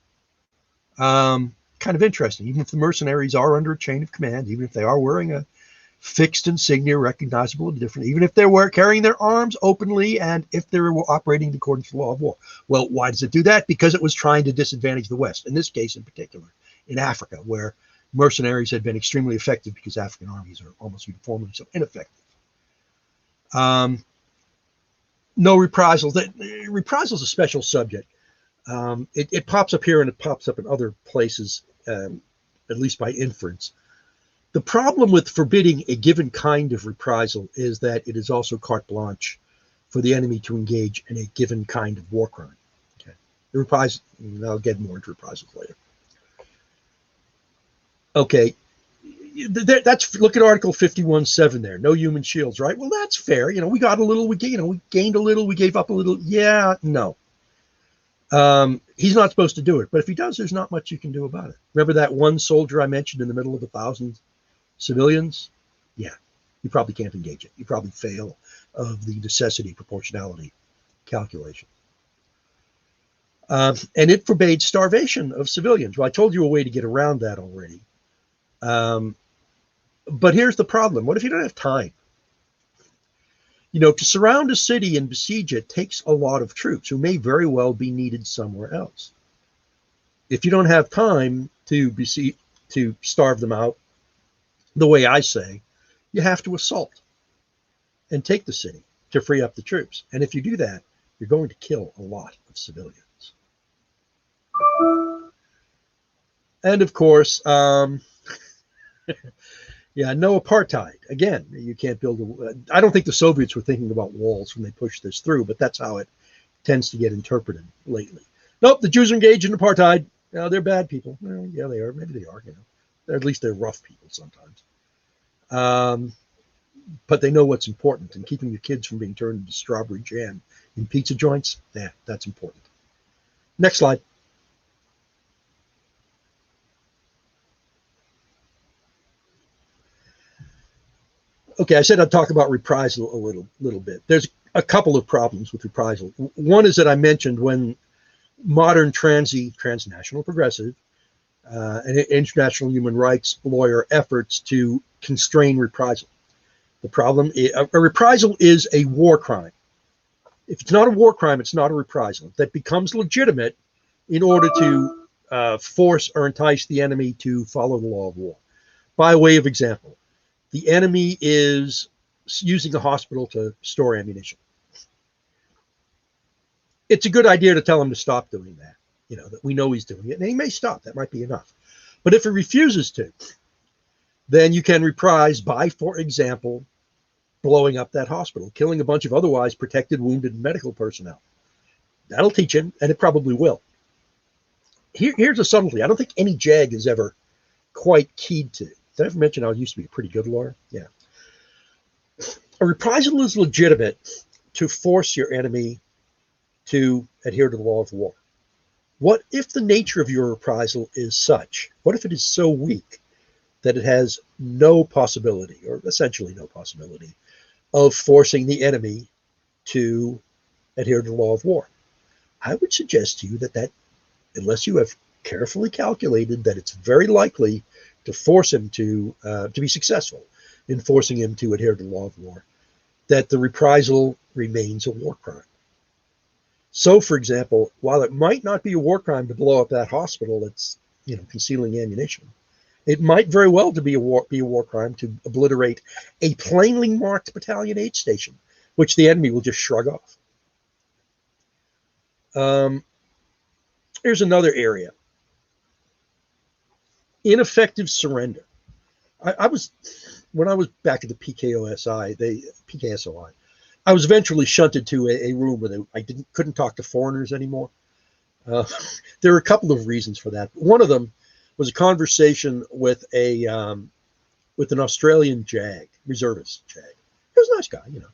Kind of interesting. Even if the mercenaries are under a chain of command, even if they are wearing a fixed insignia recognizable and different, even if they're carrying their arms openly, and if they're operating in accordance with the law of war. Well, why does it do that? Because it was trying to disadvantage the West, in this case in particular, in Africa, where mercenaries had been extremely effective because African armies are almost uniformly so ineffective. No reprisals. Reprisals is a special subject. It pops up here and it pops up in other places, at least by inference. The problem with forbidding a given kind of reprisal is that it is also carte blanche for the enemy to engage in a given kind of war crime. Okay, the reprisal. I'll get more into reprisals later. Okay, look at Article 51.7 there. No human shields, right? Well, that's fair. We got a little. We gained a little. We gave up a little. Yeah, no. He's not supposed to do it, but if he does, there's not much you can do about it. Remember that one soldier I mentioned in the middle of 1,000 civilians? Yeah, you probably can't engage it. You probably fail of the necessity proportionality calculation. And it forbade starvation of civilians. Well, I told you a way to get around that already. But here's the problem. What if you don't have time? You know, to surround a city and besiege it takes a lot of troops who may very well be needed somewhere else. If you don't have time to starve them out, the way I say, you have to assault and take the city to free up the troops. And if you do that, you're going to kill a lot of civilians. And of course, yeah, no apartheid. Again, you can't build I don't think the Soviets were thinking about walls when they pushed this through, but that's how it tends to get interpreted lately. Nope, the Jews are engaged in apartheid. No, they're bad people. Well, yeah, they are. Maybe they are. You know, at least they're rough people sometimes. But they know what's important, and keeping your kids from being turned into strawberry jam in pizza joints, yeah, that's important. Next slide. Okay, I said I'd talk about reprisal a little bit. There's a couple of problems with reprisal. One is that I mentioned when modern transnational progressive and international human rights lawyer efforts to constrain reprisal. The problem is a reprisal is a war crime. If it's not a war crime, it's not a reprisal. That becomes legitimate in order to force or entice the enemy to follow the law of war. By way of example, the enemy is using a hospital to store ammunition. It's a good idea to tell him to stop doing that, you know, that we know he's doing it, and he may stop. That might be enough. But if he refuses to, then you can reprise by, for example, blowing up that hospital, killing a bunch of otherwise protected, wounded medical personnel. That'll teach him, and it probably will. Here's a subtlety. I don't think any JAG is ever quite keyed to. Did I ever mention I used to be a pretty good lawyer? Yeah. A reprisal is legitimate to force your enemy to adhere to the law of war. What if the nature of your reprisal is such? What if it is so weak that it has no possibility, or essentially no possibility, of forcing the enemy to adhere to the law of war? I would suggest to you that unless you have carefully calculated that it's very likely to force him to be successful in forcing him to adhere to the law of war, that the reprisal remains a war crime. So, for example, while it might not be a war crime to blow up that hospital that's, you know, concealing ammunition, it might very well be a war crime to obliterate a plainly marked battalion aid station, which the enemy will just shrug off. Here's another area. Ineffective surrender. When I was back at the PKSOI, I was eventually shunted to a room where I couldn't talk to foreigners anymore. There are a couple of reasons for that. One of them was a conversation with an Australian JAG, reservist JAG. He was a nice guy, you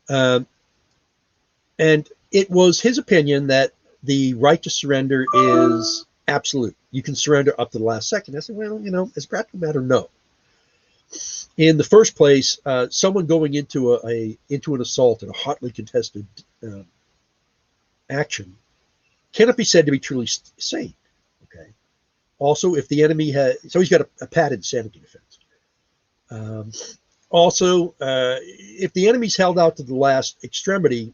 know. And it was his opinion that the right to surrender is absolute. You can surrender up to the last second. I said, well, you know, as a practical matter, no. In the first place, someone going into an assault in a hotly contested action cannot be said to be truly sane. Okay. Also, if the enemy so he's got a padded sanity defense. Also, if the enemy's held out to the last extremity,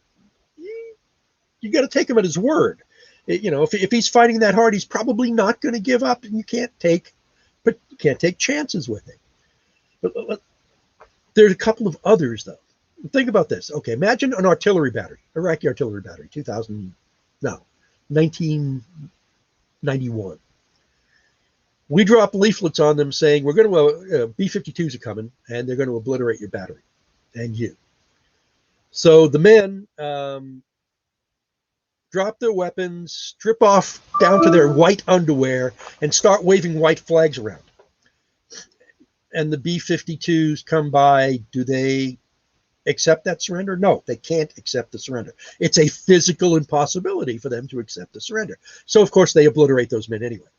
you got to take him at his word. You know, if he's fighting that hard, he's probably not going to give up, and you can't take chances with him. But there's a couple of others, though. Think about this. Okay, imagine an artillery battery, Iraqi artillery battery, 1991. We drop leaflets on them saying we're going to B-52s are coming, and they're going to obliterate your battery and you. So the men drop their weapons, strip off down to their white underwear, and start waving white flags around. And the B-52s come by. Do they accept that surrender? No, they can't accept the surrender. It's a physical impossibility for them to accept the surrender. So, of course, they obliterate those men anyway.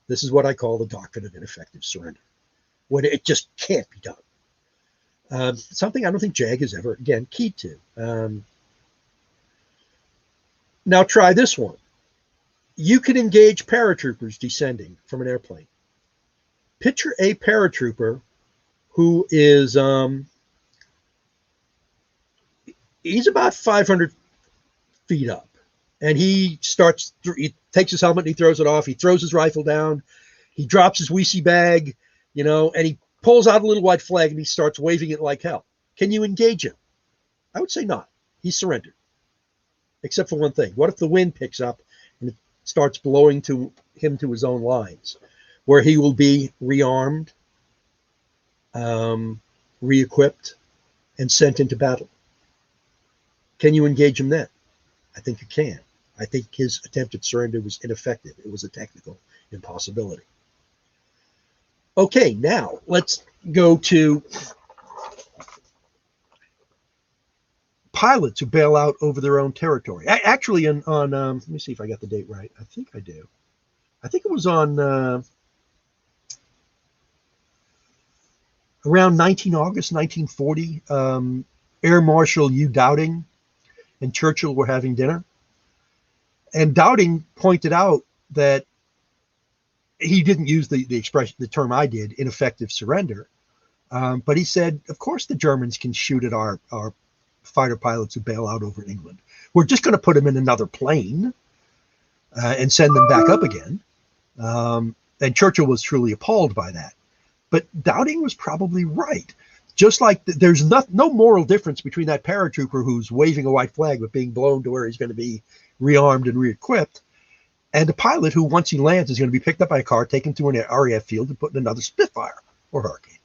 This is what I call the doctrine of ineffective surrender, when it just can't be done. Something I don't think JAG is ever, again, keyed to. Now try this one. You can engage paratroopers descending from an airplane. Picture a paratrooper who is he's about 500 feet up, and he takes his helmet and he throws it off. He throws his rifle down. He drops his Weesey bag, and he pulls out a little white flag and he starts waving it like hell. Can you engage him? I would say not. He's surrendered, except for one thing. What if the wind picks up and it starts blowing to him to his own lines, where he will be rearmed, re-equipped, and sent into battle? Can you engage him then? I think you can. I think his attempt at surrender was ineffective. It was a technical impossibility. Okay, now let's go to pilots who bail out over their own territory. Actually, on let me see if I got the date right. I think I do. I think it was on around August 1940. Air Marshal Hugh Dowding and Churchill were having dinner, and Dowding pointed out that he didn't use the term I did, ineffective surrender, but he said, of course the Germans can shoot at our fighter pilots who bail out over in England. We're just going to put them in another plane and send them back up again. And Churchill was truly appalled by that. But Dowding was probably right. Just like there's no moral difference between that paratrooper who's waving a white flag but being blown to where he's going to be rearmed and re-equipped, and a pilot who, once he lands, is going to be picked up by a car, taken to an RAF field, and put in another Spitfire or Hurricane.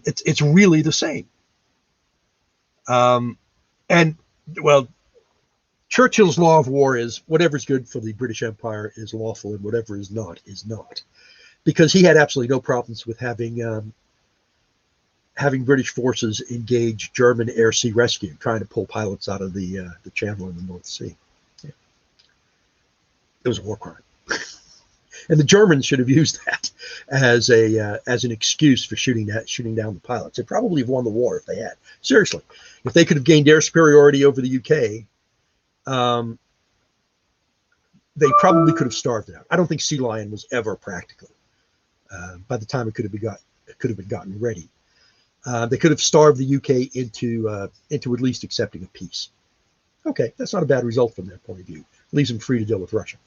It's really the same. And, well, Churchill's law of war is whatever's good for the British Empire is lawful, and whatever is not, because he had absolutely no problems with having British forces engage German air-sea rescue, trying to pull pilots out of the Channel in the North Sea. Yeah. It was a war crime. And the Germans should have used that as an excuse for shooting down the pilots. They probably have won the war if they had. Seriously, if they could have gained air superiority over the UK, they probably could have starved it out. I don't think Sea Lion was ever practical. By the time it could have been gotten ready, they could have starved the UK into at least accepting a peace. Okay, that's not a bad result from their point of view. Leaves them free to deal with Russia.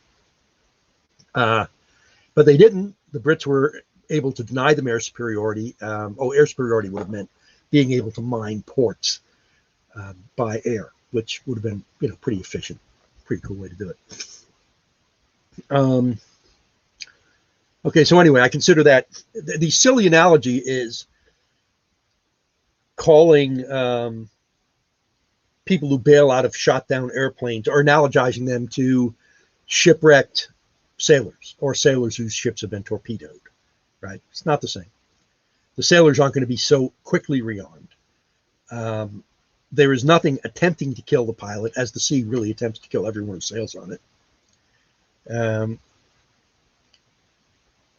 But they didn't. The Brits were able to deny them air superiority. Air superiority would have meant being able to mine ports by air, which would have been, pretty efficient, pretty cool way to do it. Okay, so anyway, I consider that the silly analogy is calling people who bail out of shot down airplanes, or analogizing them to shipwrecked sailors or sailors whose ships have been torpedoed, right? It's not the same. The sailors aren't going to be so quickly rearmed. There is nothing attempting to kill the pilot, as the sea really attempts to kill everyone who sails on it.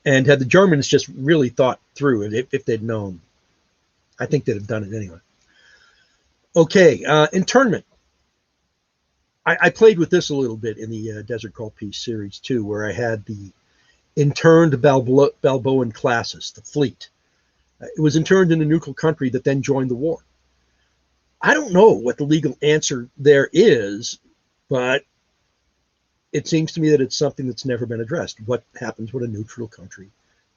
And had the Germans just really thought through it, if they'd known, I think they'd have done it anyway. Okay, internment. I played with this a little bit in the Desert Call Peace series too, where I had the interned Balboan classes, the fleet. It was interned in a neutral country that then joined the war. I don't know what the legal answer there is, but it seems to me that it's something that's never been addressed. What happens when a neutral country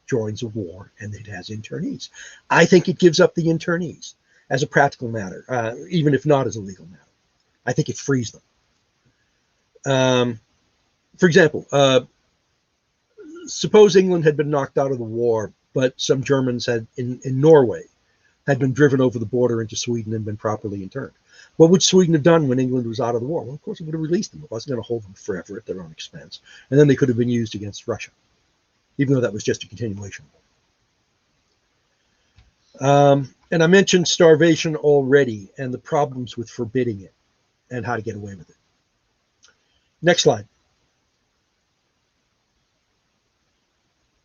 joins a war and it has internees? I think it gives up the internees as a practical matter, even if not as a legal matter. I think it frees them. For example, suppose England had been knocked out of the war, but some Germans had in Norway had been driven over the border into Sweden and been properly interned. What would Sweden have done when England was out of the war? Well, of course, it would have released them. It wasn't going to hold them forever at their own expense. And then they could have been used against Russia, even though that was just a continuation. And I mentioned starvation already and the problems with forbidding it and how to get away with it. Next slide.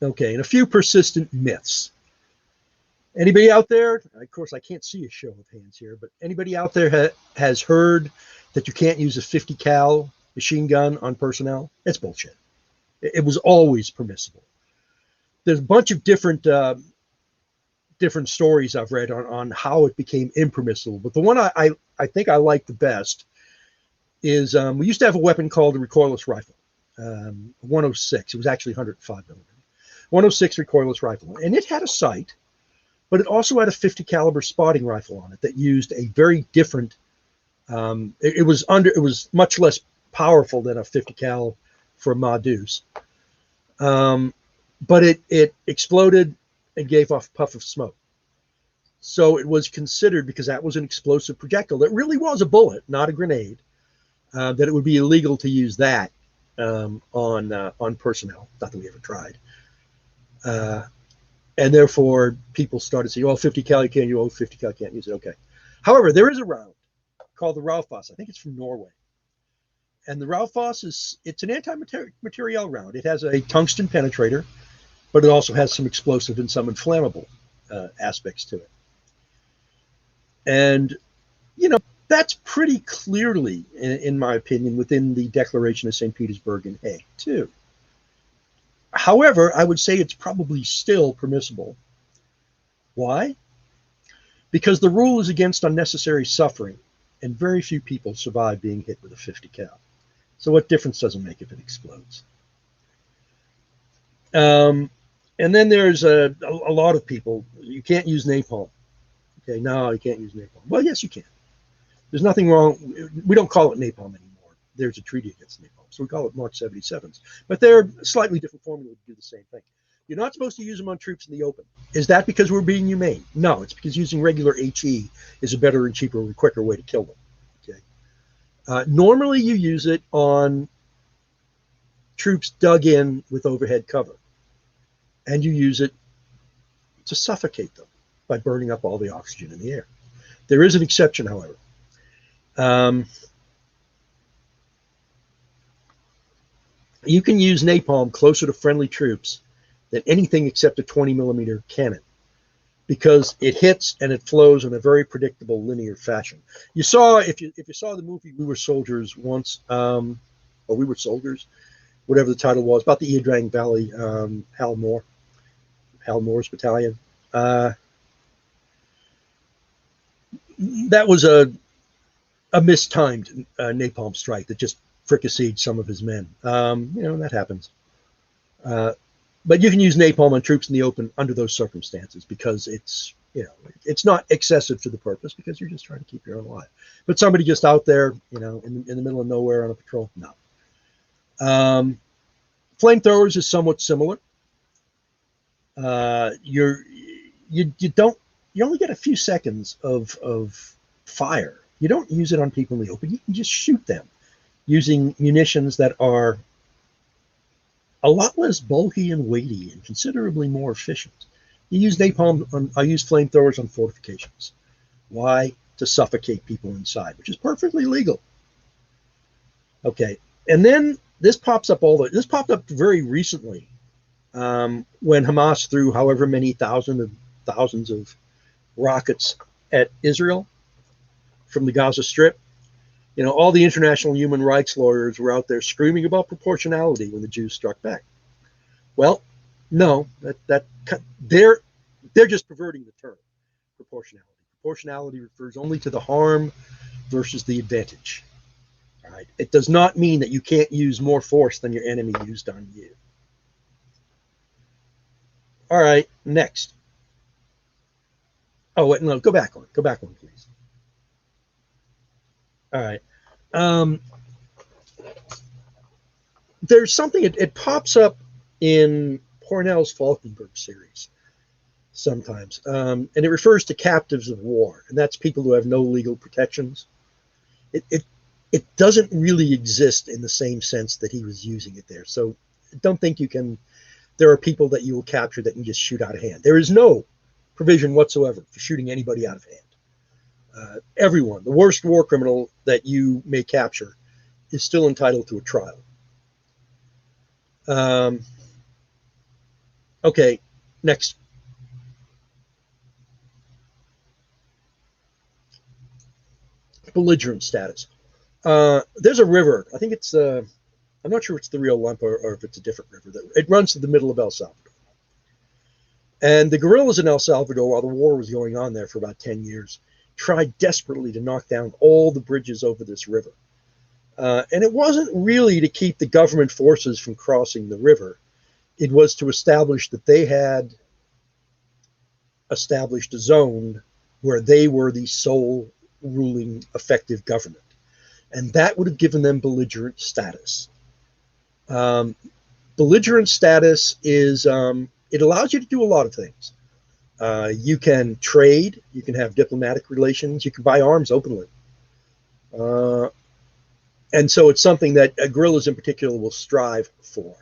Okay, and a few persistent myths. Anybody out there? Of course, I can't see a show of hands here, but anybody out there has heard that you can't use a 50 cal machine gun on personnel. It's bullshit. It was always permissible. There's a bunch of different stories I've read on how it became impermissible, but the one I think I like the best is we used to have a weapon called a recoilless rifle, 106. It was actually 105 millimeter, 106 recoilless rifle, and it had a sight, but it also had a 50 caliber spotting rifle on it that used a very different. It was much less powerful than a 50 cal for a Ma Deuce, but it exploded and gave off a puff of smoke. So it was considered, because that was an explosive projectile that really was a bullet, not a grenade, that it would be illegal to use that on personnel. Not that we ever tried. And therefore, people started saying, "Oh, 50 cal you can't use. Oh, 50 cal you can't use it." Okay. However, there is a round called the Raufoss. I think it's from Norway. And the Raufoss it's an anti-materiel round. It has a tungsten penetrator, but it also has some explosive and some inflammable aspects to it. And, that's pretty clearly, in my opinion, within the Declaration of St. Petersburg and Hague, too. However, I would say it's probably still permissible. Why? Because the rule is against unnecessary suffering, and very few people survive being hit with a 50 cal. So what difference does it make if it explodes? And then there's a lot of people. You can't use napalm. Okay, no, you can't use napalm. Well, yes, you can. There's nothing wrong. We don't call it napalm anymore. There's a treaty against napalm, so we call it Mark 77s. But they're a slightly different formula to do the same thing. You're not supposed to use them on troops in the open. Is that because we're being humane? No, it's because using regular HE is a better and cheaper and quicker way to kill them. Okay. Normally, you use it on troops dug in with overhead cover, and you use it to suffocate them by burning up all the oxygen in the air. There is an exception, however. You can use napalm closer to friendly troops than anything except a 20 millimeter cannon, because it hits and it flows in a very predictable linear fashion. You saw, if you saw the movie We Were Soldiers once, or We Were Soldiers, whatever the title was, about the Iadrang Valley, Hal Moore's battalion. That was a mistimed napalm strike that just fricasseed some of his men. That happens. But you can use napalm on troops in the open under those circumstances, because it's not excessive to the purpose, because you're just trying to keep your own alive. But somebody just out there, in the middle of nowhere on a patrol, no. Flamethrowers is somewhat similar. You only get a few seconds of fire. You don't use it on people in the open. You can just shoot them using munitions that are a lot less bulky and weighty and considerably more efficient. You use napalm I use flamethrowers on fortifications. Why? To suffocate people inside, which is perfectly legal. Okay, and then this popped up very recently, when Hamas threw however many thousands of rockets at Israel from the Gaza Strip. All the international human rights lawyers were out there screaming about proportionality when the Jews struck back. Well, no, they're just perverting the term proportionality. Proportionality refers only to the harm versus the advantage. All right. It does not mean that you can't use more force than your enemy used on you. All right, next. Oh, wait, no, go back one, please. All right. There's something, it pops up in Cornell's Falkenberg series sometimes, and it refers to captives of war, and that's people who have no legal protections. It doesn't really exist in the same sense that he was using it there. So don't think there are people that you will capture that can just shoot out of hand. There is no provision whatsoever for shooting anybody out of hand. Everyone, the worst war criminal that you may capture, is still entitled to a trial. Okay, next. Belligerent status. There's a river. I think it's, I'm not sure it's the Rio Lempa or if it's a different river. It runs to the middle of El Salvador. And the guerrillas in El Salvador, while the war was going on there for about 10 years, tried desperately to knock down all the bridges over this river. And it wasn't really to keep the government forces from crossing the river. It was to establish that they had established a zone where they were the sole ruling effective government. And that would have given them belligerent status. Belligerent status is, it allows you to do a lot of things. You can trade, you can have diplomatic relations, you can buy arms openly. And so it's something that guerrillas in particular will strive for.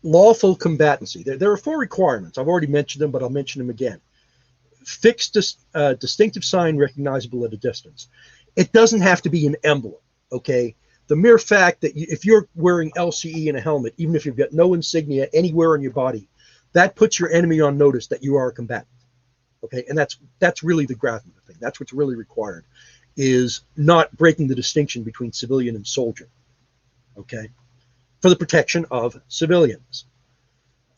Lawful combatancy. There are 4 requirements. I've already mentioned them, but I'll mention them again. Fixed distinctive sign recognizable at a distance. It doesn't have to be an emblem, okay? The mere fact that if you're wearing LCE and a helmet, even if you've got no insignia anywhere on your body, that puts your enemy on notice that you are a combatant, okay? And that's really the gravamen of the thing. That's what's really required, is not breaking the distinction between civilian and soldier, okay? For the protection of civilians.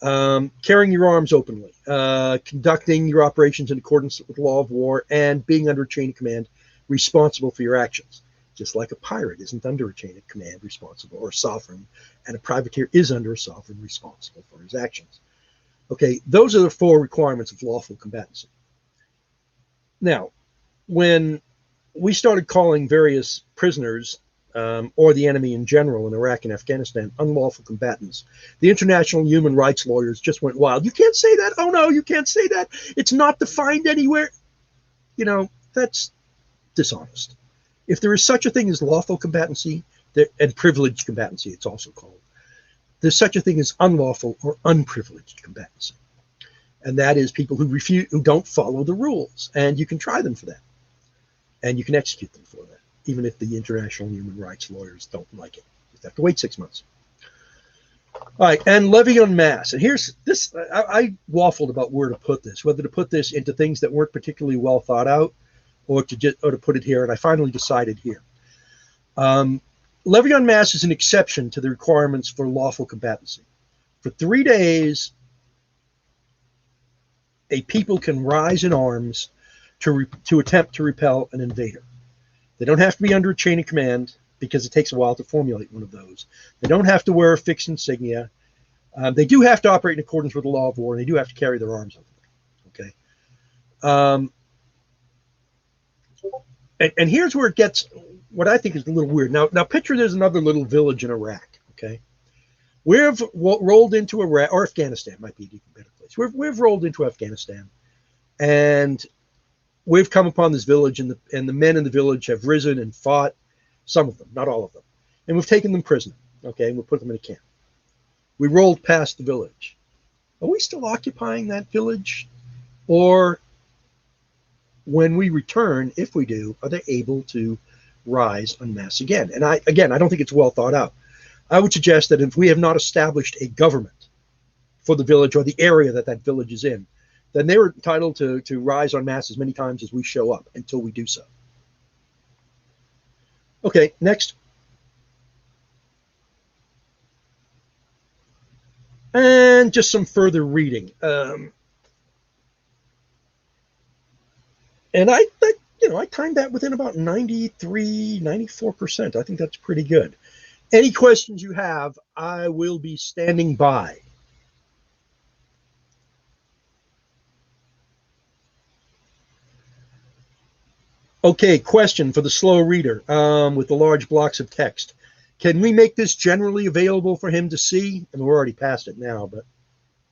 Carrying your arms openly, conducting your operations in accordance with the law of war, and being under a chain of command responsible for your actions. Just like a pirate isn't under a chain of command responsible, or a sovereign, and a privateer is under a sovereign responsible for his actions. Okay, those are the 4 requirements of lawful combatancy. Now, when we started calling various prisoners or the enemy in general in Iraq and Afghanistan unlawful combatants, the international human rights lawyers just went wild. You can't say that. Oh no, you can't say that. It's not defined anywhere. You know, that's dishonest. If there is such a thing as lawful combatancy, and privileged combatancy, it's also called, there's such a thing as unlawful or unprivileged combatancy. And that is people who don't follow the rules. And you can try them for that. And you can execute them for that, even if the international human rights lawyers don't like it. You have to wait 6 months. All right, and levy en masse. And here's this, I waffled about where to put this, whether to put this into things that weren't particularly well thought out, or to put it here, and I finally decided here. Levy en masse is an exception to the requirements for lawful combatancy. For 3 days, a people can rise in arms to attempt to repel an invader. They don't have to be under a chain of command, because it takes a while to formulate one of those. They don't have to wear a fixed insignia. They do have to operate in accordance with the law of war, and they do have to carry their arms openly. Okay. And here's where it gets what I think is a little weird. Now picture there's another little village in Iraq, okay? We've rolled into Iraq, or Afghanistan might be an even better place. We've rolled into Afghanistan, and we've come upon this village, and the men in the village have risen and fought, some of them, not all of them. And we've taken them prisoner, okay, and we've put them in a camp. We rolled past the village. Are we still occupying that village? Or when we return, if we do, are they able to rise en masse again? And I don't think it's well thought out. I would suggest that if we have not established a government for the village or the area that village is in, then they're entitled to rise en masse as many times as we show up until we do so. Okay, next. And just some further reading. And I timed that within about 93, 94%. I think that's pretty good. Any questions you have, I will be standing by. Okay, question for the slow reader with the large blocks of text. Can we make this generally available for him to see? And we're already past it now,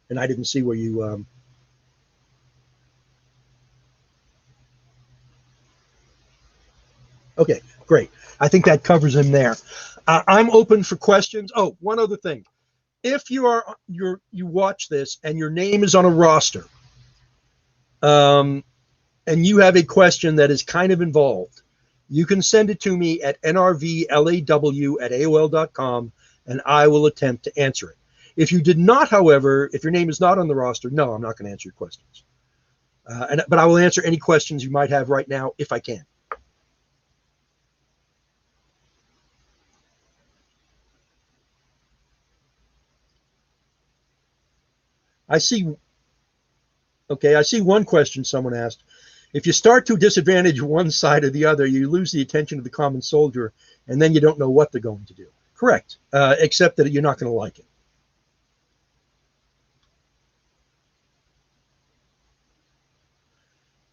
and I didn't see where you... Okay, great. I think that covers him there. I'm open for questions. Oh, one other thing. If you watch this and your name is on a roster, and you have a question that is kind of involved, you can send it to me at nrvlaw@aol.com, and I will attempt to answer it. If you did not, however, if your name is not on the roster, no, I'm not going to answer your questions. But I will answer any questions you might have right now if I can. I see. Okay, I see one question someone asked. If you start to disadvantage one side or the other, you lose the attention of the common soldier, and then you don't know what they're going to do. Correct, except that you're not going to like it.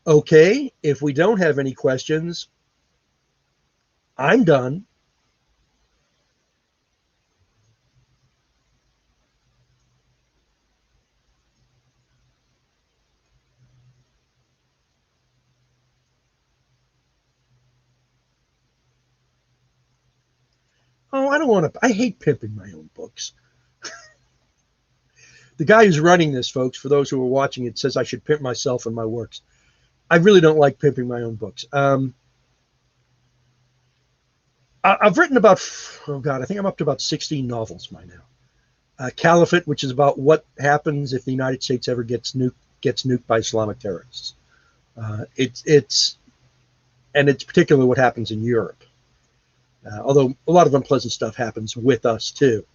Okay, if we don't have any questions, I'm done. Oh, I don't want to. I hate pimping my own books. The guy who's running this, folks, for those who are watching it, says I should pimp myself and my works. I really don't like pimping my own books. I've written about, oh God, I think I'm up to about 16 novels by now. Caliphate, which is about what happens if the United States ever gets nuked by Islamic terrorists. It's particularly what happens in Europe. Although a lot of unpleasant stuff happens with us too.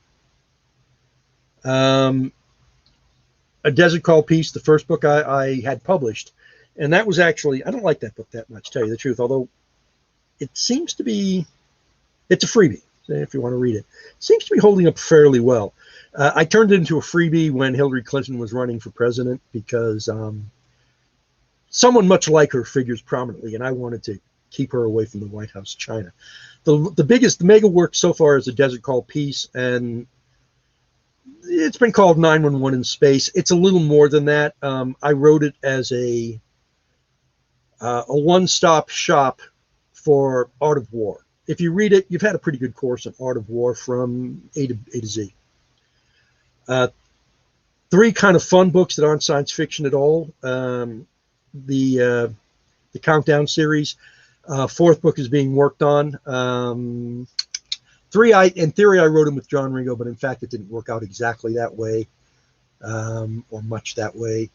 A Desert Call Peace, the first book I had published, and that was actually, I don't like that book that much, to tell you the truth, although it seems to be, it's a freebie, if you want to read it. It seems to be holding up fairly well. I turned it into a freebie when Hillary Clinton was running for president because someone much like her figures prominently, and I wanted to keep her away from the White House China. The mega work so far is A Desert Call Peace, and it's been called 911 in Space. It's a little more than that. I wrote it as a one-stop shop for Art of War. If you read it, you've had a pretty good course on Art of War from A to Z. 3 kind of fun books that aren't science fiction at all. The Countdown series. 4th book is being worked on. 3, in theory, I wrote them with John Ringo, but in fact, it didn't work out exactly that way, or much that way.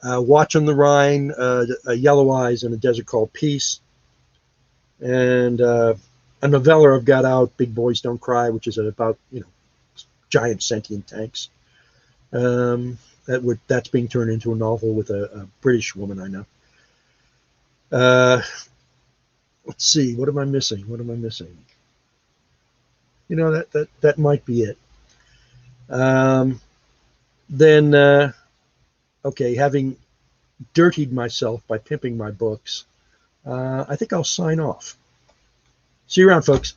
Watch on the Rhine, Yellow Eyes, and A Desert Called Peace. And a novella I've got out, Big Boys Don't Cry, which is about, giant sentient tanks. That's being turned into a novel with a British woman I know. Let's see, what am I missing? That might be it. Then, okay, having dirtied myself by pimping my books, I think I'll sign off. See you around, folks.